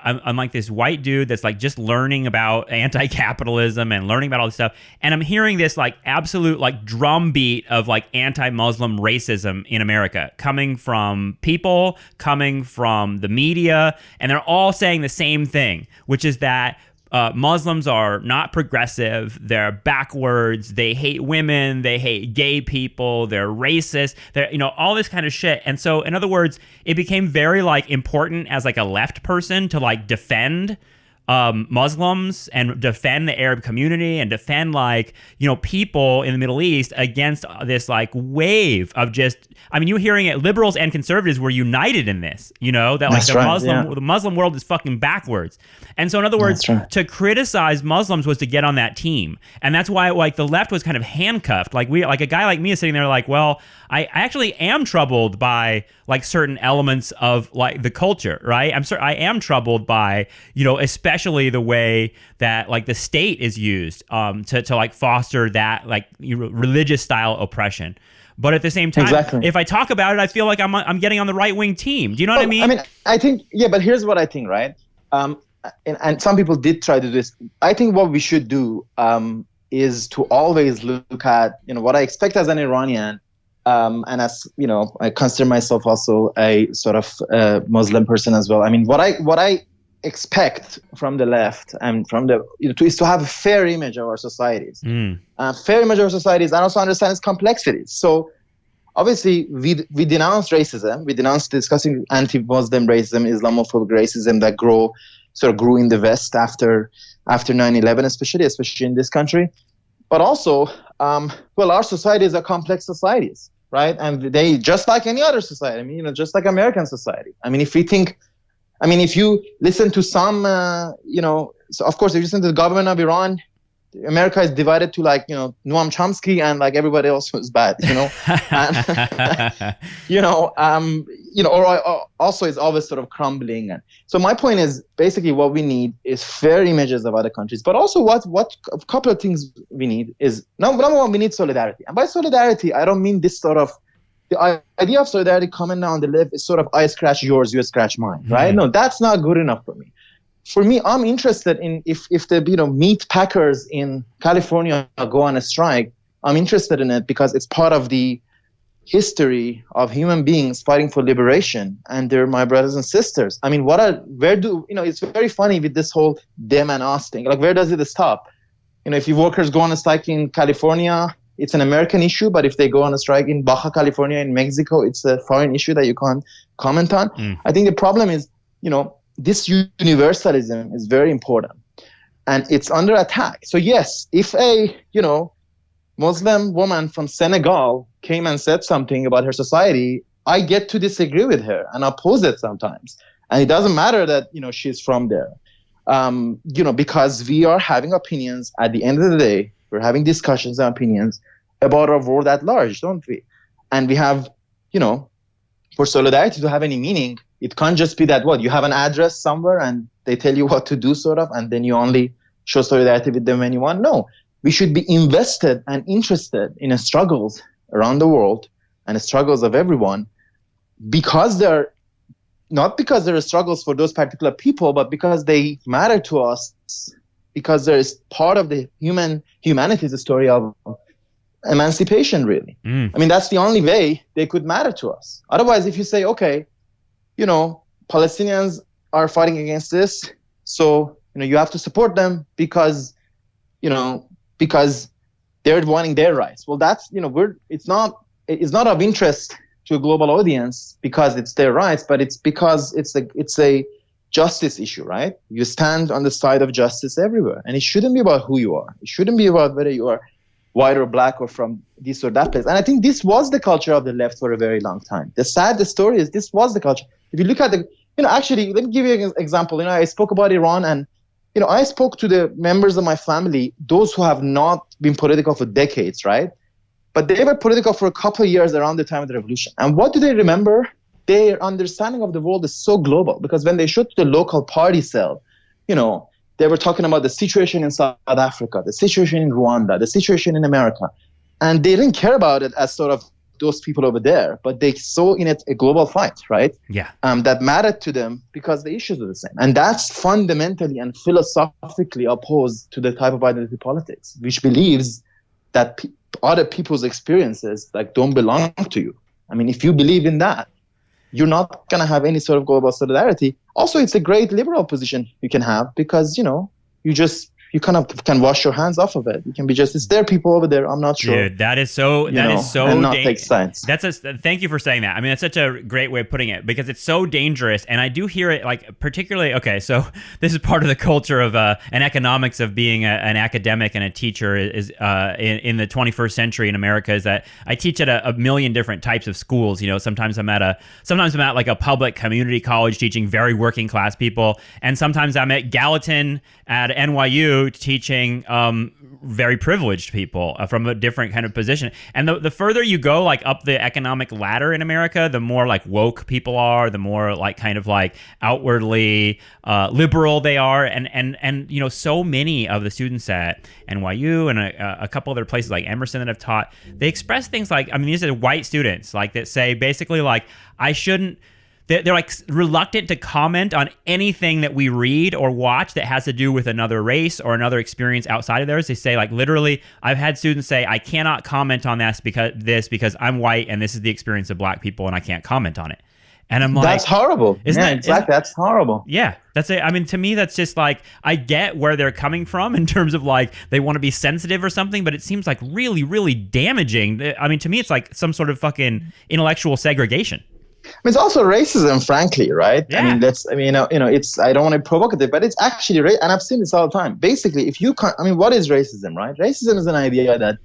I'm like this white dude that's like just learning about anti-capitalism and learning about all this stuff, and I'm hearing this like absolute like drumbeat of like anti-Muslim racism in America coming from people, coming from the media, and they're all saying the same thing, which is that Muslims are not progressive, they're backwards, they hate women, they hate gay people, they're racist, they're, all this kind of shit. And so, in other words, it became very like important as like a left person to like defend Muslims and defend the Arab community and defend like, people in the Middle East against this like wave of just, I mean, you're hearing it, liberals and conservatives were united in this, that like the Muslim world is fucking backwards. And so in other words, to criticize Muslims was to get on that team. And that's why like the left was kind of handcuffed. Like a guy like me is sitting there like, well, I actually am troubled by like certain elements of like the culture, right? I am troubled by, especially the way that like the state is used to like foster that like religious style oppression. But at the same time, if I talk about it, I feel like I'm getting on the right wing team. Do you know what I mean? I mean, I think, but here's what I think, right? And some people did try to do this. I think what we should do is to always look at, what I expect as an Iranian. And as I consider myself also a sort of Muslim person as well. I mean, what I expect from the left and from the is to have a fair image of our societies, fair image of our societies, and also understand its complexities. So, obviously, we denounce racism. We denounce discussing anti-Muslim racism, Islamophobic racism that grew in the West after 9/11, especially in this country. But also, our societies are complex societies. Right. And they, just like any other society, I mean, just like American society. I mean, if you listen to some, so of course, if you listen to the government of Iran, America is divided to like, Noam Chomsky and like everybody else who's bad, and, or also is always sort of crumbling. And so my point is basically what we need is fair images of other countries, but also what a couple of things we need is number one, we need solidarity. And by solidarity, I don't mean this sort of, the idea of solidarity coming down the left is sort of I scratch yours, you scratch mine, right? No, that's not good enough for me. For me, I'm interested in if the meat packers in California go on a strike, I'm interested in it because it's part of the history of human beings fighting for liberation, and they're my brothers and sisters. I mean, it's very funny with this whole them and us thing. Like, where does it stop? If your workers go on a strike in California, it's an American issue, but if they go on a strike in Baja California in Mexico, it's a foreign issue that you can't comment on. I think the problem is, this universalism is very important, and it's under attack. So yes, if a Muslim woman from Senegal came and said something about her society, I get to disagree with her and oppose it sometimes, and it doesn't matter that she's from there, because we are having opinions. At the end of the day, we're having discussions and opinions about our world at large, don't we? And we have, for solidarity to have any meaning, it can't just be that you have an address somewhere and they tell you what to do, sort of, and then you only show solidarity with them when you want. No, we should be invested and interested in the struggles around the world and the struggles of everyone, because not because there are struggles for those particular people, but because they matter to us, because there is part of the humanity's story of emancipation, really. I mean, that's the only way they could matter to us. Otherwise, if you say, okay, Palestinians are fighting against this, so you have to support them because they're wanting their rights. Well, that's it's not of interest to a global audience because it's their rights, but it's because it's a justice issue, right? You stand on the side of justice everywhere, and it shouldn't be about who you are. It shouldn't be about whether you are white or black or from this or that place. And I think this was the culture of the left for a very long time. The story is this was the culture. If you look at actually, let me give you an example. I spoke about Iran, and I spoke to the members of my family, those who have not been political for decades, right? But they were political for a couple of years around the time of the revolution. And what do they remember? Their understanding of the world is so global, because when they showed to the local party cell, they were talking about the situation in South Africa, the situation in Rwanda, the situation in America. And they didn't care about it as sort of those people over there, but they saw in it a global fight, right? Yeah. That mattered to them because the issues are the same. And that's fundamentally and philosophically opposed to the type of identity politics, which believes that other people's experiences don't belong to you. I mean, if you believe in that, you're not going to have any sort of global solidarity. Also, it's a great liberal position you can have, because, you kind of can wash your hands off of it. You can be it's their people over there. I'm not sure. Dude, that is so and not take sides. Thank you for saying that. I mean, that's such a great way of putting it, because it's so dangerous. And I do hear it particularly, okay, so this is part of the culture of and economics of being an academic and a teacher is in the 21st century in America, is that I teach at a million different types of schools. Sometimes I'm at a public community college teaching very working class people. And sometimes I'm at Gallatin at NYU teaching very privileged people from a different kind of position. And the further you go up the economic ladder in America, the more woke people are, the more outwardly liberal they are. And so many of the students at NYU and a couple other places like Emerson that I've taught, they express things these are white students that say basically I shouldn't. They're reluctant to comment on anything that we read or watch that has to do with another race or another experience outside of theirs. They say literally, I've had students say, I cannot comment on this because I'm white and this is the experience of black people and I can't comment on it. And I'm that's horrible. Exactly. That's horrible. Yeah, that's it. I mean, to me, that's just I get where they're coming from in terms of they want to be sensitive or something, but it seems really, really damaging. I mean, to me, it's some sort of fucking intellectual segregation. It's also racism, frankly, right? Yeah. I mean, it's, I don't want to be provocative, but it's actually, and I've seen this all the time. Basically, what is racism, right? Racism is an idea that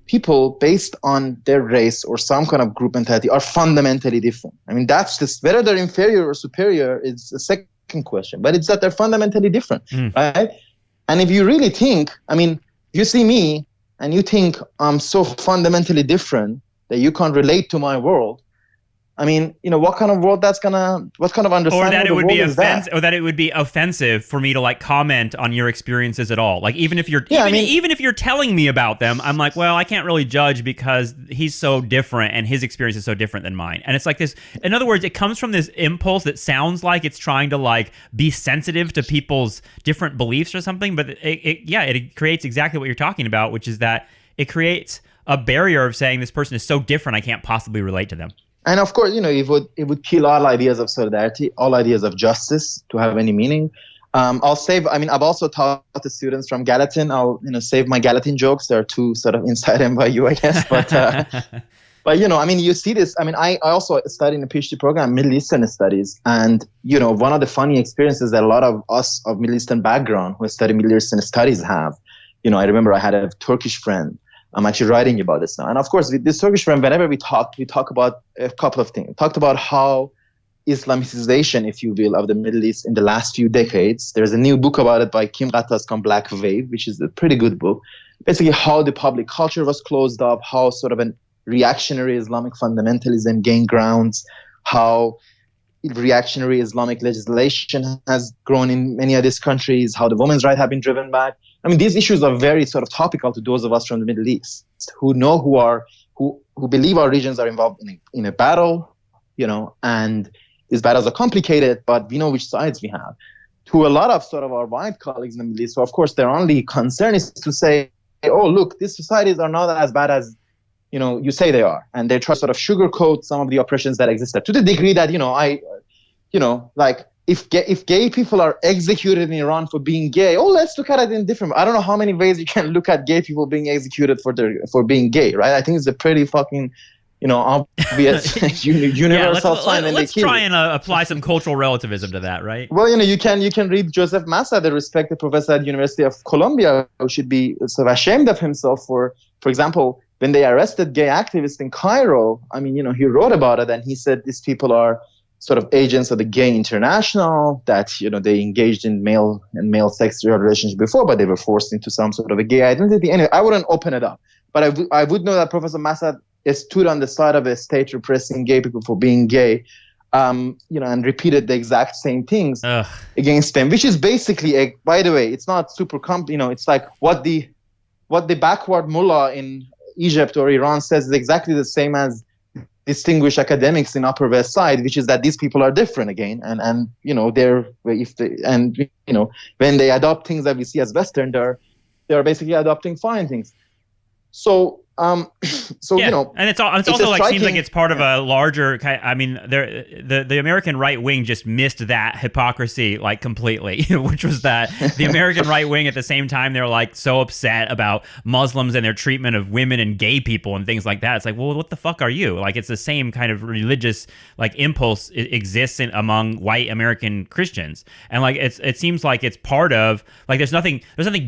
people based on their race or some kind of group mentality are fundamentally different. I mean, that's just, whether they're inferior or superior is a second question, but it's that they're fundamentally different, right? And if you really think, you see me and you think I'm so fundamentally different that you can't relate to my world, what kind of world what kind of understanding or that of it the would world be is that? Or that it would be offensive for me to comment on your experiences at all. Even if you're even if you're telling me about them, I'm well, I can't really judge because he's so different and his experience is so different than mine. And it's this, in other words, it comes from this impulse that sounds like it's trying to be sensitive to people's different beliefs or something, but it creates exactly what you're talking about, which is that it creates a barrier of saying this person is so different I can't possibly relate to them. And of course, it would kill all ideas of solidarity, all ideas of justice to have any meaning. I've also taught the students from Gallatin. I'll, save my Gallatin jokes. There are two sort of inside NYU, I guess. But you see this. I also studied in a Ph.D. program, Middle Eastern studies. And, one of the funny experiences that a lot of us of Middle Eastern background who study Middle Eastern studies have, I remember I had a Turkish friend. I'm actually writing about this now. And of course, with this Turkish friend, whenever we talk about a couple of things. We talked about how Islamicization, if you will, of the Middle East in the last few decades. There's a new book about it by Kim Ghattas called Black Wave, which is a pretty good book. Basically, how the public culture was closed up, how sort of a reactionary Islamic fundamentalism gained grounds, how reactionary Islamic legislation has grown in many of these countries, how the women's rights have been driven back. These issues are very sort of topical to those of us from the Middle East who know who believe our regions are involved in a battle, and these battles are complicated, but we know which sides we have. To a lot of sort of our white colleagues in the Middle East, so of course their only concern is to say, oh, look, these societies are not as bad as you say they are, and they try to sort of sugarcoat some of the oppressions that existed to the degree that like if gay people are executed in Iran for being gay, let's look at it in different. I don't know how many ways you can look at gay people being executed for being gay, right? I think it's a pretty fucking obvious universal sign. Let's try and apply some cultural relativism to that, right? Well, you can read Joseph Massa, the respected professor at University of Columbia, who should be sort of ashamed of himself for example, when they arrested gay activists in Cairo. I mean, he wrote about it, and he said these people are sort of agents of the Gay International, that they engaged in male sex relationship before, but they were forced into some sort of a gay identity. Anyway, I wouldn't open it up, but I would know that Professor Massa stood on the side of a state repressing gay people for being gay, and repeated the exact same things against them, which is basically by the way, it's not super it's like what the backward mullah in Egypt or Iran says is exactly the same as distinguished academics in Upper West Side, which is that these people are different again, and when they adopt things that we see as Western, they're basically adopting foreign things. So and it's also like seems like it's part of a larger. I mean, the American right wing just missed that hypocrisy like completely, which was that the American right wing at the same time they're like so upset about Muslims and their treatment of women and gay people and things like that. It's like, well, what the fuck are you? Like, it's the same kind of religious like impulse exists among white American Christians, and like it seems like it's part of like there's nothing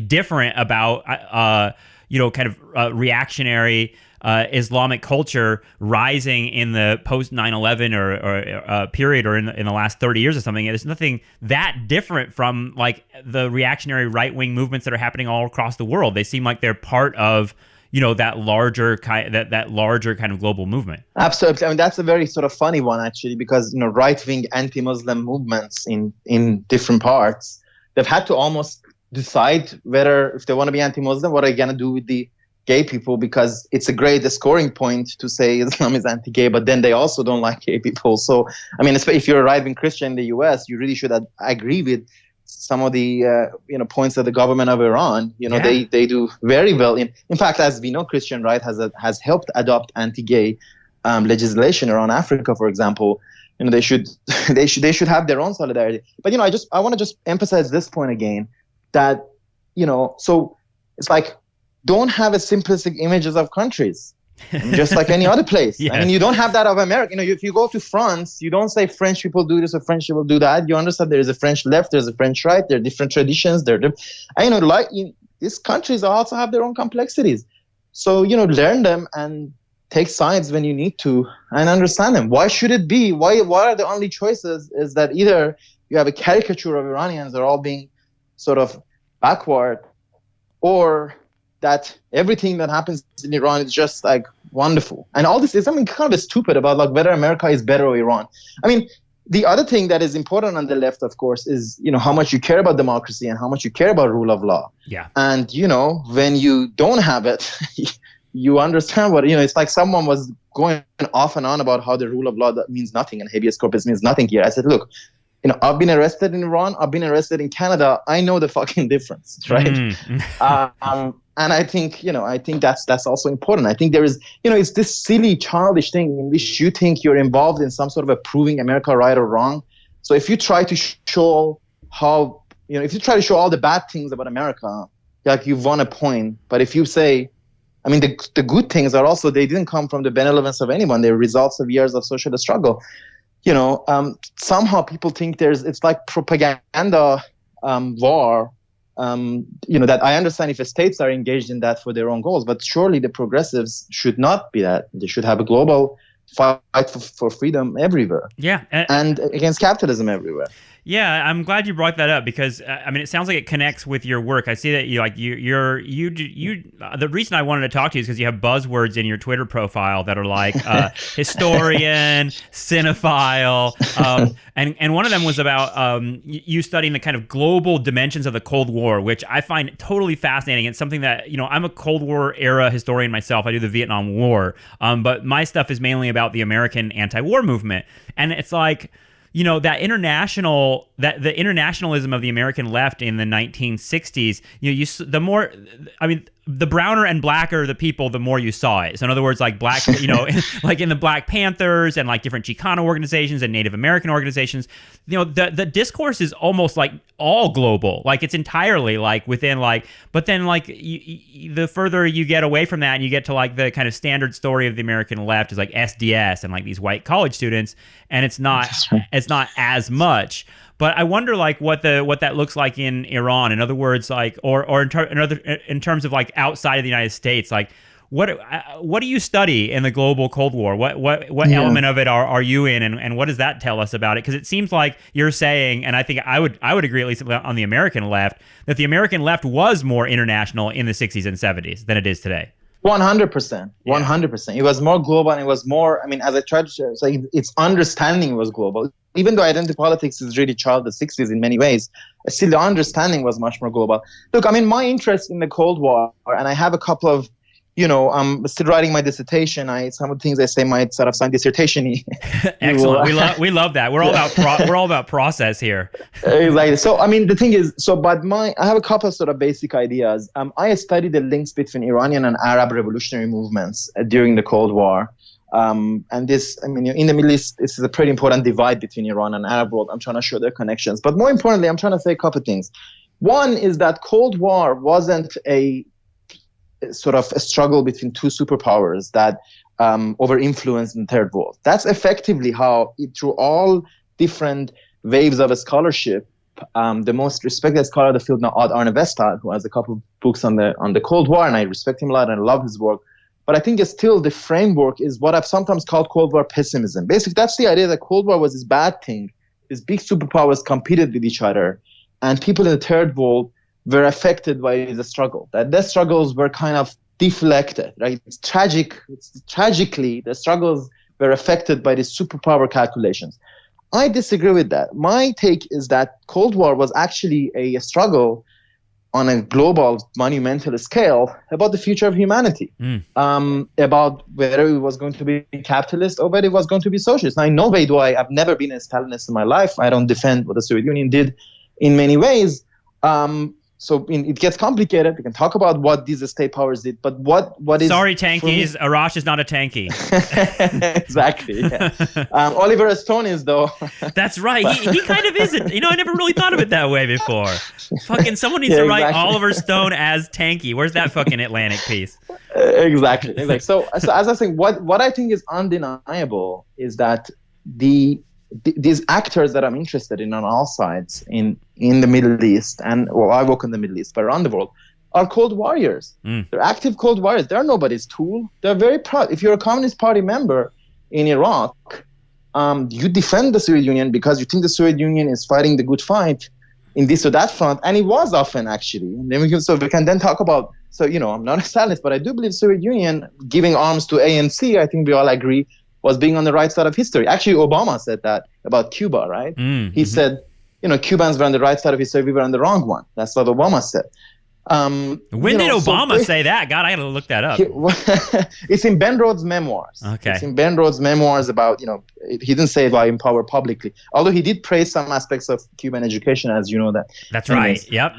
different about kind of reactionary Islamic culture rising in the post 9/11 or period, or in the last 30 years or something. There's nothing that different from like the reactionary right wing movements that are happening all across the world. They seem like they're part of that larger kind of global movement. Absolutely. I mean, that's a very sort of funny one actually, because right wing anti-Muslim movements in different parts, they've had to almost decide whether, if they want to be anti-Muslim, what are they going to do with the gay people, because it's a great scoring point to say Islam is anti-gay, but then they also don't like gay people. So, I mean, if you're a right-wing Christian in the US, you really should agree with some of the points that the government of Iran, they do very well. In fact, as we know, Christian right has helped adopt anti-gay legislation around Africa, for example. They should have their own solidarity. But I want to just emphasize this point again, that so it's like, don't have a simplistic images of countries, just like any other place. Yes. I mean, you don't have that of America. If you go to France, you don't say French people do this or French people do that. You understand there is a French left, there's a French right, there are different traditions. These countries also have their own complexities. So learn them and take sides when you need to, and understand them. Why should it be? Why are the only choices is that either you have a caricature of Iranians are all being sort of backward, or that everything that happens in Iran is just like wonderful. And all this is something kind of stupid about like whether America is better or Iran. I mean, the other thing that is important on the left, of course, is how much you care about democracy and how much you care about rule of law. Yeah. And when you don't have it, you understand what it's like. Someone was going off and on about how the rule of law that means nothing and habeas corpus means nothing here. I said, look, I've been arrested in Iran. I've been arrested in Canada. I know the fucking difference, right? And I think, that's also important. I think there is, it's this silly, childish thing in which you think you're involved in some sort of a proving America right or wrong. So if you try to show all the bad things about America, like you've won a point. But if you say, I mean, the good things are also, they didn't come from the benevolence of anyone. They're results of years of social struggle. Somehow people think it's like propaganda war, that I understand if the states are engaged in that for their own goals, but surely the progressives should not be that. They should have a global fight for freedom everywhere. Yeah. And against capitalism everywhere. Yeah, I'm glad you brought that up, because I mean, it sounds like it connects with your work. I see that the reason I wanted to talk to you is because you have buzzwords in your Twitter profile that are like historian, cinephile, and one of them was about you studying the kind of global dimensions of the Cold War, which I find totally fascinating. It's something that I'm a Cold War era historian myself. I do the Vietnam War, but my stuff is mainly about the American anti-war movement, and it's like, that the internationalism of the American left in the 1960s, the browner and blacker the people, the more you saw it. So in other words, like black, like in the Black Panthers and like different Chicano organizations and Native American organizations, the discourse is almost like all global. Like it's entirely like within like, but then like the further you get away from that and you get to like the kind of standard story of the American left is like SDS and like these white college students, and it's not as much. But I wonder, like, what that looks like in Iran. In other words, like, or in terms of like outside of the United States, like, what do you study in the global Cold War? What element of it are you in, and what does that tell us about it? Because it seems like you're saying, and I think I would agree, at least on the American left, that the American left was more international in the 60s and 70s than it is today. 100%. 100%. It was more global, and it was more, I mean, as I tried to share, so its understanding was global. Even though identity politics is really child of the 60s in many ways, still the understanding was much more global. Look, I mean, my interest in the Cold War, and I have a couple of, I'm still writing my dissertation. Some of the things I say might sort of sound dissertation-y. Excellent. We love that. We're all about process here. Exactly. So, I mean, the thing is, I have a couple of sort of basic ideas. I studied the links between Iranian and Arab revolutionary movements during the Cold War. And this, I mean, in the Middle East, this is a pretty important divide between Iran and Arab world. I'm trying to show their connections. But more importantly, I'm trying to say a couple of things. One is that Cold War wasn't a sort of a struggle between two superpowers that over-influenced the third world. That's effectively how, through all different waves of a scholarship, the most respected scholar of the field now, Arne Westad, who has a couple of books on the Cold War, and I respect him a lot and I love his work. But I think it's still the framework is what I've sometimes called Cold War pessimism. Basically, that's the idea that Cold War was this bad thing. These big superpowers competed with each other, and people in the third world were affected by the struggle. That their struggles were kind of deflected, right? It's tragic. Tragically, the struggles were affected by these superpower calculations. I disagree with that. My take is that Cold War was actually a struggle on a global, monumental scale about the future of humanity, about whether it was going to be capitalist or whether it was going to be socialist. Now, in no way I've never been a Stalinist in my life. I don't defend what the Soviet Union did in many ways. It gets complicated. We can talk about what these state powers did, but what is... Sorry, tankies. Arash is not a tanky. Exactly. Yeah. Oliver Stone is, though. That's right. He kind of isn't. I never really thought of it that way before. Fucking someone needs to write Oliver Stone as tanky. Where's that fucking Atlantic piece? Exactly. So as I was saying, what I think is undeniable is that these actors that I'm interested in on all sides in the Middle East, I work in the Middle East, but around the world, are Cold Warriors. They're active Cold Warriors. They're nobody's tool. They're very proud. If you're a Communist Party member in Iraq, you defend the Soviet Union because you think the Soviet Union is fighting the good fight in this or that front, and it was often actually. And then we can then talk about. So I'm not a Stalinist, but I do believe Soviet Union giving arms to ANC. I think we all agree was being on the right side of history. Actually, Obama said that about Cuba, right? He said, Cubans were on the right side of history, we were on the wrong one. That's what Obama said. When did Obama say that? God, I got to look that up. It's in Ben Rhodes' memoirs. Okay. It's in Ben Rhodes' memoirs about, he didn't say it about power publicly, although he did praise some aspects of Cuban education, as you know that. That's right. Yep.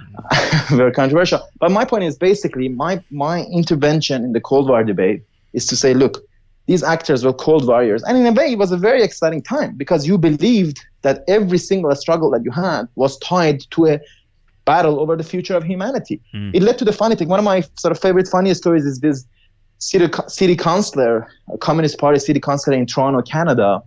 Very controversial. But my point is basically my intervention in the Cold War debate is to say, look, these actors were Cold Warriors. And in a way, it was a very exciting time because you believed that every single struggle that you had was tied to a battle over the future of humanity. It led to the funny thing. One of my sort of favorite funniest stories is this city councillor, a Communist Party city councillor in Toronto, Canada,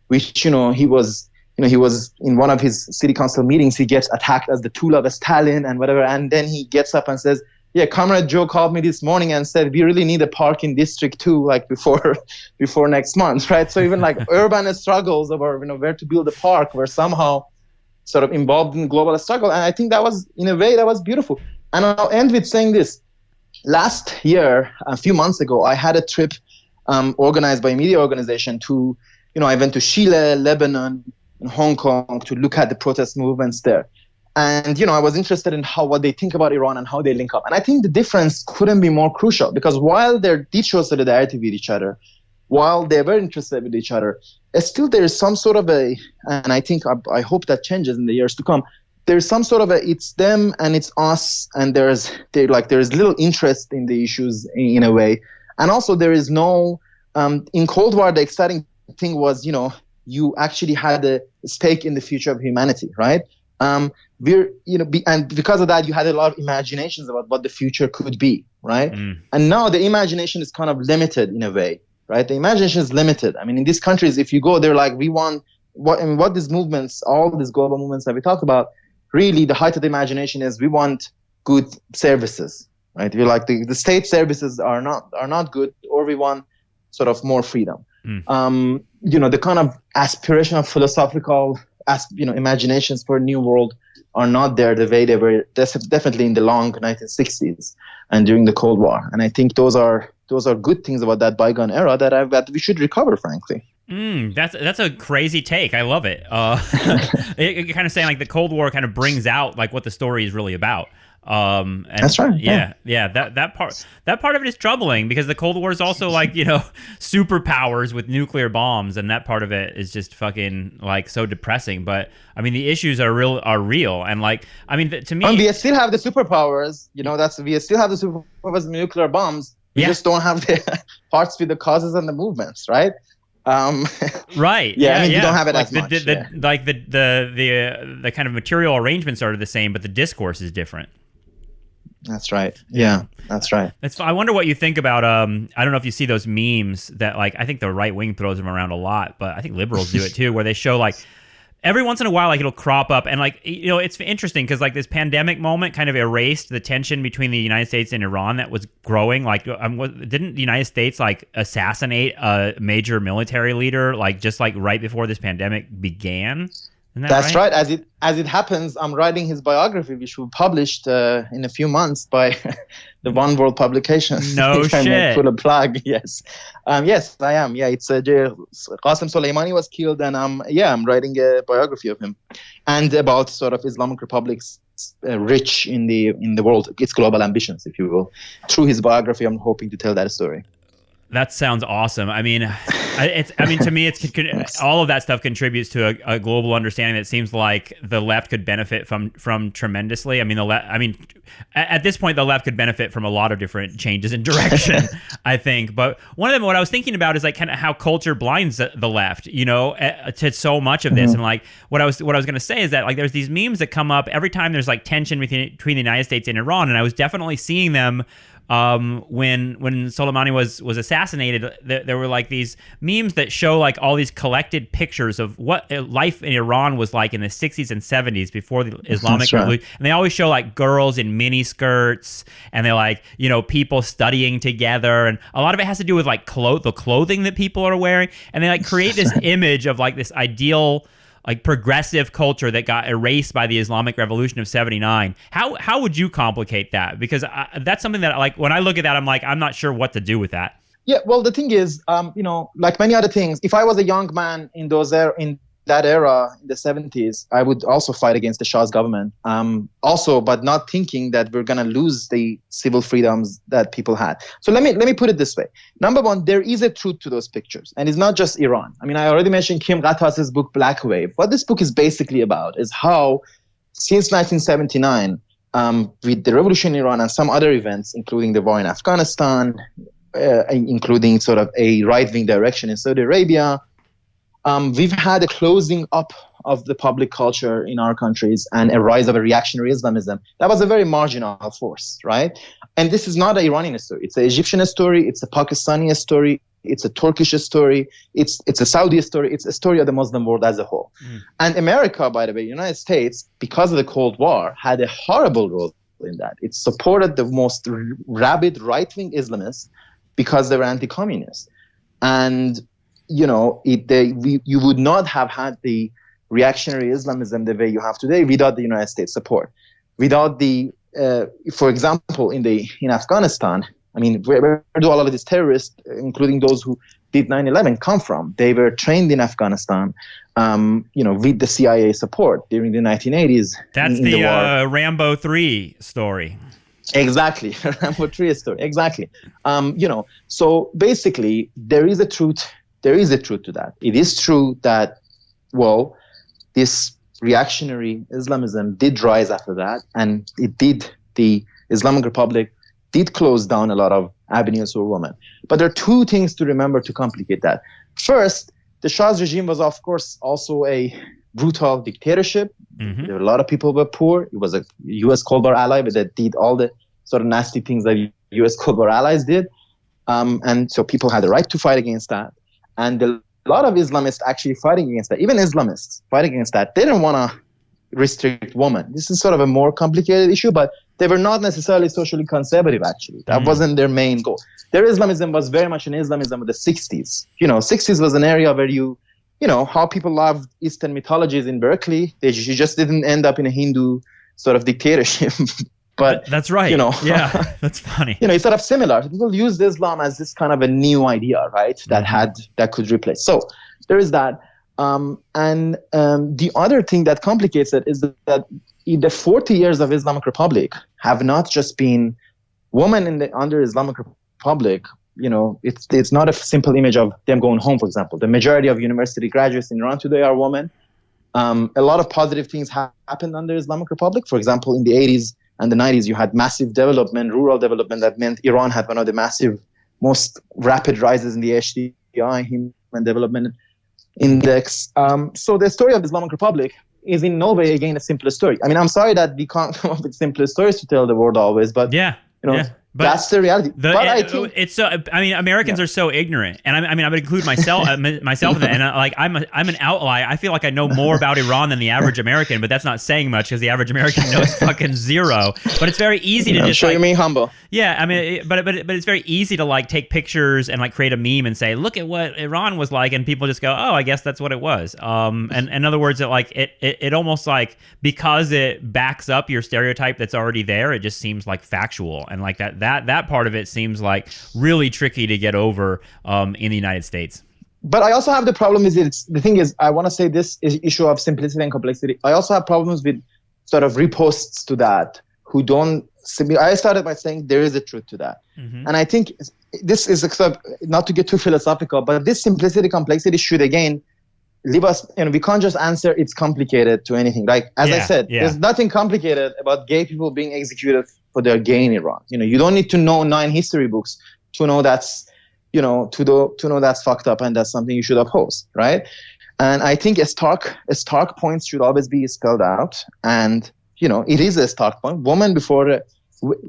which, he was in one of his city council meetings, he gets attacked as the tool of Stalin and whatever. And then he gets up and says, yeah, Comrade Joe called me this morning and said, we really need a park in District 2, like before next month, right? So even like urban struggles over, where to build a park were somehow sort of involved in global struggle. And I think that was, in a way, that was beautiful. And I'll end with saying this. Last year, a few months ago, I had a trip organized by a media organization to, I went to Chile, Lebanon, and Hong Kong to look at the protest movements there. And, I was interested in what they think about Iran and how they link up. And I think the difference couldn't be more crucial because while they did show solidarity with each other, while they were interested with each other, still there is some sort of and I think, I hope that changes in the years to come, there's some sort of it's them and it's us, and there's little interest in the issues in a way. And also there is no in Cold War, the exciting thing was, you actually had a stake in the future of humanity, right? And because of that, you had a lot of imaginations about what the future could be, right? And now the imagination is kind of limited in a way, right? The imagination is limited. I mean, in these countries, if you go, they're like, we want what these movements, all these global movements that we talked about, really the height of the imagination is we want good services, right? We're like the state services are not good, or we want sort of more freedom. The kind of aspirational philosophical imaginations for a new world are not there the way they were definitely in the long 1960s and during the Cold War. And I think those are good things about that bygone era that we should recover, frankly. That's a crazy take. I love it. It kind of saying like the Cold War kind of brings out like what the story is really about. And that's right. Yeah. That part of it is troubling because the Cold War is also like, superpowers with nuclear bombs, and that part of it is just fucking like so depressing. But I mean, the issues are real, and like, I mean, to me, and we still have the superpowers. We still have the superpowers of nuclear bombs. We just don't have the parts with the causes and the movements, right? Right. Yeah. You don't have it like as much. The kind of material arrangements are the same, but the discourse is different. That's right. Yeah, that's right. I wonder what you think about. I don't know if you see those memes that like I think the right wing throws them around a lot, but I think liberals do it too, where they show like every once in a while like it'll crop up and like it's interesting because like this pandemic moment kind of erased the tension between the United States and Iran that was growing. Like, didn't the United States like assassinate a major military leader like just like right before this pandemic began? That's right. As it happens, I'm writing his biography, which will be published in a few months by the One World Publications. No shit. Put a plug. Yes, yes, I am. Yeah, it's Qasem Soleimani was killed, and I'm writing a biography of him, and about sort of Islamic republics rich in the world, its global ambitions, if you will. Through his biography, I'm hoping to tell that story. That sounds awesome. I mean, to me, all of that stuff contributes to a global understanding that seems like the left could benefit from tremendously. I mean, at this point, the left could benefit from a lot of different changes in direction, I think. But one of them, what I was thinking about is like kind of how culture blinds the left, to so much of this. And like what I was going to say is that like there's these memes that come up every time there's like tension between the United States and Iran, and I was definitely seeing them. When Soleimani was assassinated, there were like these memes that show like all these collected pictures of what life in Iran was like in the 60s and 70s before the Islamic Revolution. And they always show like girls in mini skirts, and they're like, people studying together, and a lot of it has to do with like the clothing that people are wearing, and they like create this image of like this ideal like progressive culture that got erased by the Islamic Revolution of 79. How would you complicate that? Because that's something that like when I look at that, I'm like, I'm not sure what to do with that. Yeah, well, the thing is, like many other things, if I was a young man in that era, in the 70s, I would also fight against the Shah's government. But not thinking that we're going to lose the civil freedoms that people had. So let me put it this way. Number one, there is a truth to those pictures. And it's not just Iran. I mean, I already mentioned Kim Ghattas's book, Black Wave. What this book is basically about is how, since 1979, with the revolution in Iran and some other events, including the war in Afghanistan, including sort of a right-wing direction in Saudi Arabia, we've had a closing up of the public culture in our countries and a rise of a reactionary Islamism. That was a very marginal force, right? And this is not an Iranian story. It's an Egyptian story. It's a Pakistani story. It's a Turkish story. It's a Saudi story. It's a story of the Muslim world as a whole. And America, by the way, United States, because of the Cold War, had a horrible role in that. It supported the most rabid right-wing Islamists because they were anti-communist. And you would not have had the reactionary Islamism the way you have today without the United States support. Without for example, in Afghanistan, I mean, where do all of these terrorists, including those who did 9/11, come from? They were trained in Afghanistan, with the CIA support during the 1980s. That's the Rambo 3 story. Exactly, Rambo 3 story. Exactly. So basically, there is a truth. There is a truth to that. It is true that, this reactionary Islamism did rise after that, and the Islamic Republic did close down a lot of avenues for women. But there are two things to remember to complicate that. First, the Shah's regime was, of course, also a brutal dictatorship. Mm-hmm. There were a lot of people who were poor. It was a U.S. Cold War ally, but that did all the sort of nasty things that U.S. Cold War allies did. And so people had the right to fight against that. And a lot of Islamists actually fighting against that, even Islamists fighting against that, they didn't want to restrict women. This is sort of a more complicated issue, but they were not necessarily socially conservative, actually. That wasn't their main goal. Their Islamism was very much an Islamism of the 60s. 60s was an area where how people loved Eastern mythologies in Berkeley. You just didn't end up in a Hindu sort of dictatorship. But that's right. Yeah, that's funny. It's sort of similar. People used Islam as this kind of a new idea, right? That could replace. So there is that. And the other thing that complicates it is that in the 40 years of Islamic Republic have not just been women under Islamic Republic. It's not a simple image of them going home, for example. The majority of university graduates in Iran today are women. A lot of positive things happened under Islamic Republic. For example, in the 80s and the 90s, you had massive development, rural development that meant Iran had one of the most rapid rises in the HDI, Human Development Index. So the story of the Islamic Republic is in no way, again, a simple story. I mean, I'm sorry that we can't come up with simpler stories to tell the world always, but but that's the reality. I think it's so. I mean, Americans are so ignorant, and I would include myself in that. And I'm an outlier. I feel like I know more about Iran than the average American, but that's not saying much because the average American knows fucking zero. But it's very easy to just. You mean humble. Yeah, I mean, but it's very easy to take pictures and create a meme and say, look at what Iran was like, and people just go, oh, I guess that's what it was. And in other words, it almost because it backs up your stereotype that's already there, it just seems factual, and that part of it seems really tricky to get over in the United States. But I also have the problem the thing is, I want to say this issue of simplicity and complexity. I also have problems with sort of reposts to that who don't. I started by saying there is a truth to that. Mm-hmm. And I think this is, not to get too philosophical, but this simplicity, complexity should, again, leave us, we can't just answer it's complicated to anything. I said, there's nothing complicated about gay people being executed for their gay in Iran. You don't need to know 9 history books to know that's, to know that's fucked up and that's something you should oppose, right? And I think a stark point should always be spelled out. And, it is a stark point.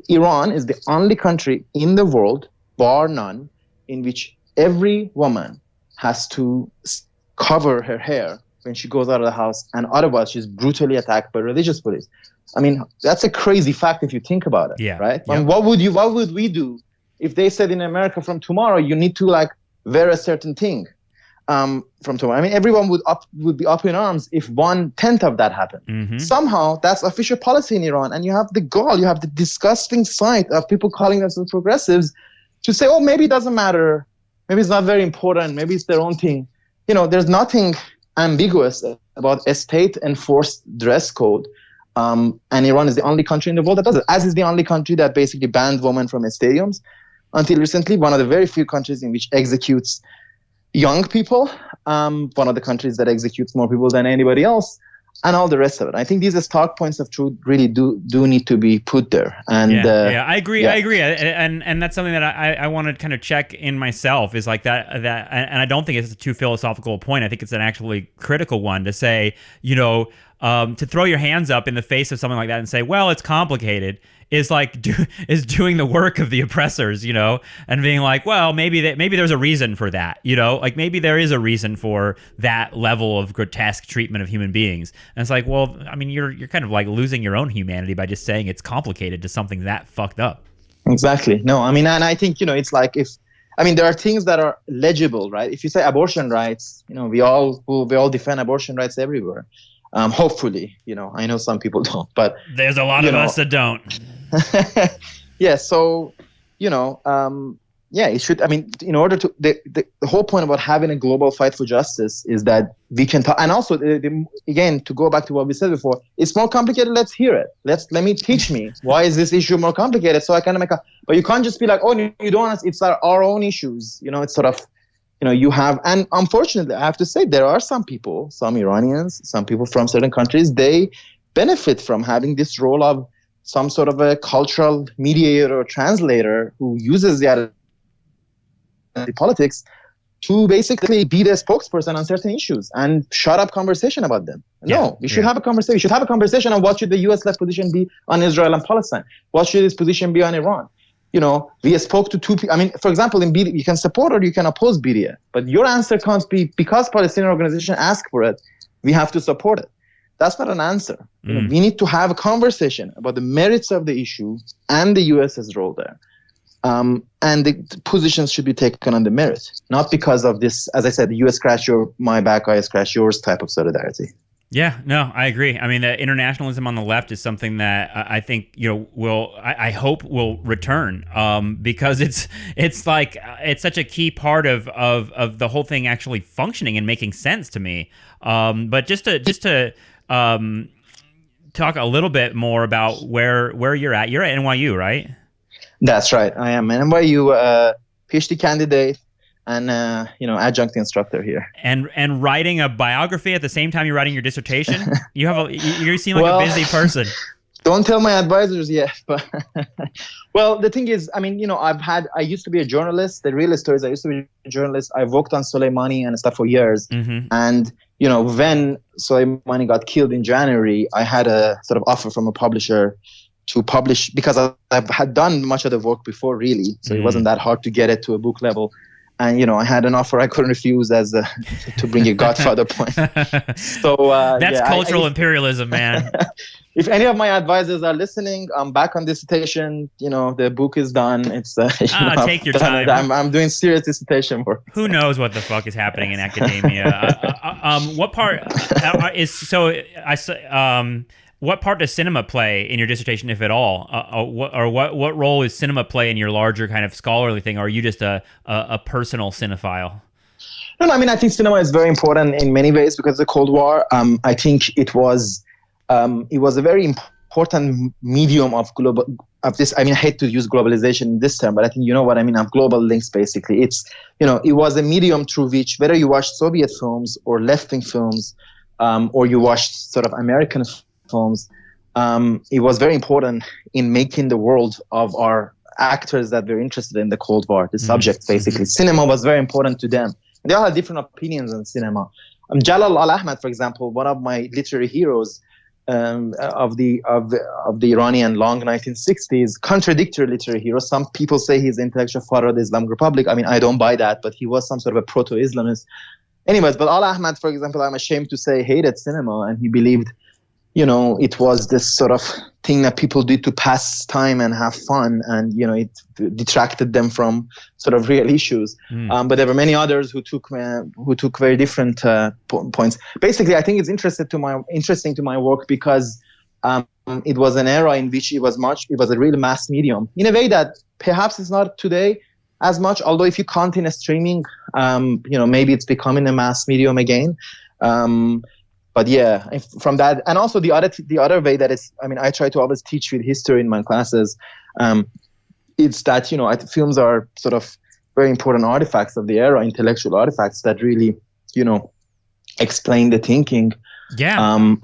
Iran is the only country in the world, bar none, in which every woman has to cover her hair when she goes out of the house, and otherwise she's brutally attacked by religious police. I mean, that's a crazy fact if you think about it, right? Yep. What would we do if they said in America from tomorrow you need to wear a certain thing from tomorrow? I mean, everyone would be up in arms if 1/10 of that happened. Mm-hmm. Somehow that's official policy in Iran, and you have the disgusting sight of people calling themselves progressives to say, oh, maybe it doesn't matter, maybe it's not very important, maybe it's their own thing. There's nothing ambiguous about a state-enforced dress code. And Iran is the only country in the world that does it, as is the only country that basically banned women from its stadiums. Until recently, one of the very few countries in which executes young people, one of the countries that executes more people than anybody else, and all the rest of it. I think these are stark points of truth really do need to be put there. And I agree. Yeah. I agree. And that's something that I want to kind of check in myself is that, and I don't think it's a too philosophical a point. I think it's an actually critical one to say, to throw your hands up in the face of something like that and say, well, it's complicated, is doing the work of the oppressors, and being well, maybe there's a reason for that, maybe there is a reason for that level of grotesque treatment of human beings. And it's well, I mean, you're kind of losing your own humanity by just saying it's complicated to something that fucked up. Exactly. No, I mean, and I think, it's there are things that are legible, right? If you say abortion rights, we all defend abortion rights everywhere. Hopefully, I know some people don't, but there's a lot of us that don't. Yeah. So, it should, in order to, the whole point about having a global fight for justice is that we can talk, and also again, to go back to what we said before, it's more complicated. Let's hear it. Teach me, why is this issue more complicated? So I can but you can't just be oh, you don't want it's our own issues. It's sort of, you have, and unfortunately, I have to say, there are some people, some Iranians, some people from certain countries, they benefit from having this role of some sort of a cultural mediator or translator who uses the politics to basically be the spokesperson on certain issues and shut up conversation about them. No, we should have a conversation. We should have a conversation on what should the U.S. left position be on Israel and Palestine. What should its position be on Iran? We spoke to two people. I mean, for example, in BDS, you can support or you can oppose BDS, but your answer can't be because Palestinian organization ask for it, we have to support it. That's not an answer. We need to have a conversation about the merits of the issue and the U.S.'s role there. And the positions should be taken on the merit, not because of this, as I said, the U.S. scratch my back, I scratch yours type of solidarity. Yeah, no, I agree. I mean, the internationalism on the left is something that I think I hope will return, because it's like it's such a key part of the whole thing actually functioning and making sense to me. But just to talk a little bit more about where you're at. You're at NYU, right? That's right. I am an NYU Ph.D. candidate and adjunct instructor here. And writing a biography at the same time you're writing your dissertation. You seem like a busy person. Don't tell my advisors yet. But well, the thing is, I mean, I used to be a journalist. The real story is I used to be a journalist. I worked on Soleimani and stuff for years. Mm-hmm. And when Soleimani got killed in January, I had a sort of offer from a publisher to publish, because I had done much of the work before, really. So it wasn't that hard to get it to a book level. And, I had an offer I couldn't refuse to bring a Godfather point. So that's cultural imperialism, man. If any of my advisors are listening, I'm back on dissertation. The book is done. It's take your time. I'm doing serious dissertation work. Who knows what the fuck is happening in academia? What part is so? What part does cinema play in your dissertation, if at all? What role is cinema play in your larger kind of scholarly thing? Or are you just a personal cinephile? No, I mean, I think cinema is very important in many ways because of the Cold War. I think it was a very important medium of this. I mean, I hate to use globalization in this term, but I think you know what I mean, of global links, basically. It's, it was a medium through which, whether you watched Soviet films or left-wing films, or you watched sort of American films, it was very important in making the world of our actors that were interested in the Cold War, the subjects, basically. Cinema was very important to them. And they all had different opinions on cinema. Jalal al-Ahmad, for example, one of my literary heroes of the Iranian long 1960s, contradictory literary hero. Some people say he's the intellectual father of the Islamic Republic. I mean, I don't buy that, but he was some sort of a proto-Islamist. Anyways, but al-Ahmad, for example, I'm ashamed to say, hated cinema, and he believed it was this sort of thing that people did to pass time and have fun, and it detracted them from sort of real issues. But there were many others who took very different points. Basically, I think it's interesting to my work because it was an era in which it was a real mass medium in a way that perhaps it's not today as much. Although if you count in a streaming, maybe it's becoming a mass medium again. But yeah, from that, and also the other way that is, I mean, I try to always teach with history in my classes. It's that, films are sort of very important artifacts of the era, intellectual artifacts that really, explain the thinking. Yeah.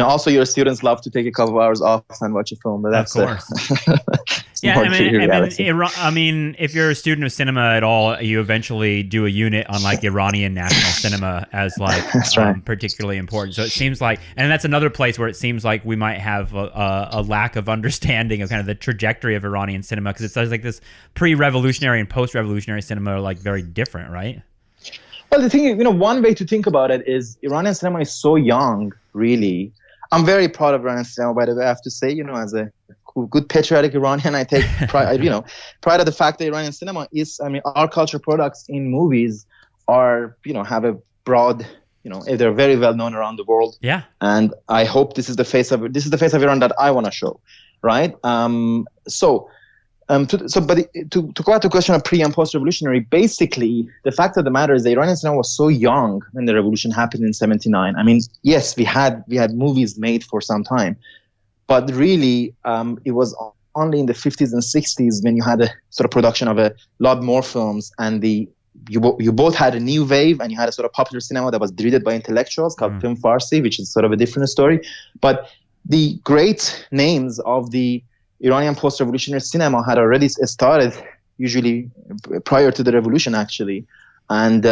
Also your students love to take a couple of hours off and watch a film, but that's of course. Yeah, I mean, if you're a student of cinema at all, you eventually do a unit on like Iranian national cinema as like right. Particularly important. So it seems like, and that's another place where it seems like we might have a lack of understanding of kind of the trajectory of Iranian cinema, because it's like this pre-revolutionary and post-revolutionary cinema are like very different, right? Well, the thing is, one way to think about it is Iranian cinema is so young, really. I'm very proud of Iranian cinema, by the way, I have to say, as a good patriotic Iranian, I take pride, pride of the fact that Iranian cinema is, I mean, our culture products in movies are, have a broad, they're very well known around the world. Yeah. And I hope this is the face of Iran that I want to show, right? But to go back to the question of pre and post-revolutionary, basically, the fact of the matter is the Iranian cinema was so young when the revolution happened in 1979. I mean, yes, we had movies made for some time, but really, it was only in the 50s and 60s when you had a sort of production of a lot more films, and the you both had a new wave, and you had a sort of popular cinema that was dreaded by intellectuals called Film Farsi, which is sort of a different story. But the great names of the Iranian post-revolutionary cinema had already started, usually prior to the revolution, actually. And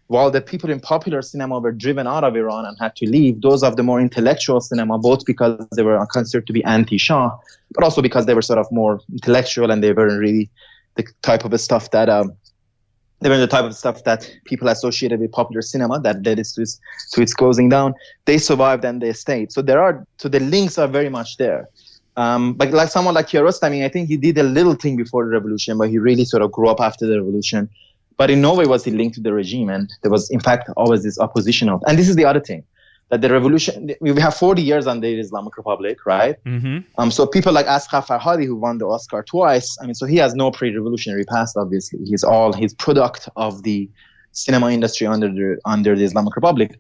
while the people in popular cinema were driven out of Iran and had to leave, those of the more intellectual cinema, both because they were considered to be anti-Shah, but also because they were sort of more intellectual and they weren't really the type of stuff that people associated with popular cinema that led to its closing down. They survived and they stayed. So the links are very much there. But like someone like Kiarostami, I think he did a little thing before the revolution, but he really sort of grew up after the revolution. But in no way was he linked to the regime, and there was, in fact, always this opposition of. And this is the other thing, that the revolution. We have 40 years under the Islamic Republic, right? Mm-hmm. So people like Asghar Farhadi, who won the Oscar twice. I mean, so he has no pre-revolutionary past. Obviously, he's product of the cinema industry under the Islamic Republic.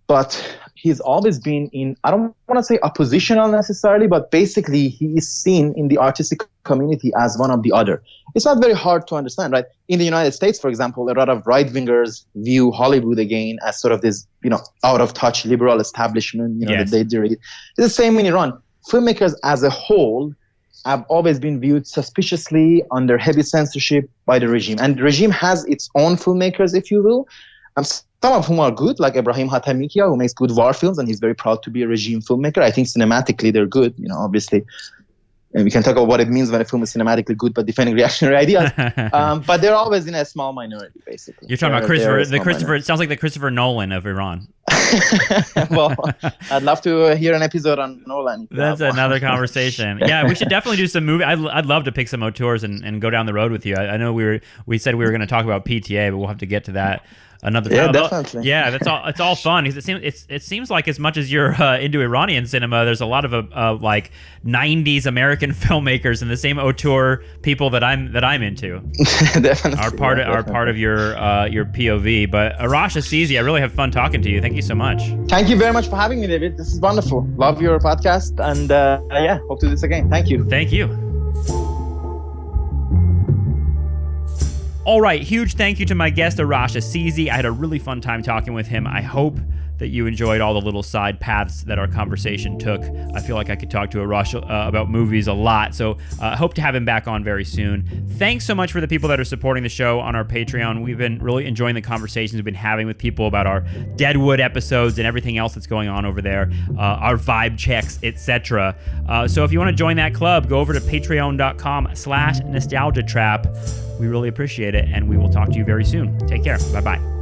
But he's always been in, I don't want to say oppositional necessarily, but basically he is seen in the artistic community as one of the other. It's not very hard to understand, right? In the United States, for example, a lot of right-wingers view Hollywood again as sort of this, out-of-touch liberal establishment, yes. that they do. It's the same in Iran. Filmmakers as a whole have always been viewed suspiciously under heavy censorship by the regime. And the regime has its own filmmakers, if you will. Some of whom are good, like Ibrahim Hatamikia, who makes good war films, and he's very proud to be a regime filmmaker. I think cinematically they're good, obviously. And we can talk about what it means when a film is cinematically good but defending reactionary ideas. But they're always in a small minority, basically. You're talking about Christopher. It sounds like the Christopher Nolan of Iran. Well, I'd love to hear an episode on Nolan. That's another conversation. Yeah, we should definitely do some movie. I'd love to pick some auteurs and go down the road with you. I know we said we were going to talk about PTA, but we'll have to get to that another time. Yeah, definitely. Yeah, that's all. It's all fun. It seems like as much as you're into Iranian cinema, there's a lot of like '90s American filmmakers and the same auteur people that I'm into. Definitely. Are part of your POV. But Arash Azizi, I really have fun talking to you. Thank you so much. Thank you very much for having me, David. This is wonderful. Love your podcast, and hope to do this again. Thank you. Thank you. All right, huge thank you to my guest, Arash Azizi. I had a really fun time talking with him. I hope that you enjoyed all the little side paths that our conversation took. I feel like I could talk to Arash about movies a lot, so I hope to have him back on very soon. Thanks so much for the people that are supporting the show on our Patreon. We've been really enjoying the conversations we've been having with people about our Deadwood episodes and everything else that's going on over there, our vibe checks, etc. So if you want to join that club, go over to patreon.com/nostalgiatrap. We really appreciate it, and we will talk to you very soon. Take care. Bye-bye.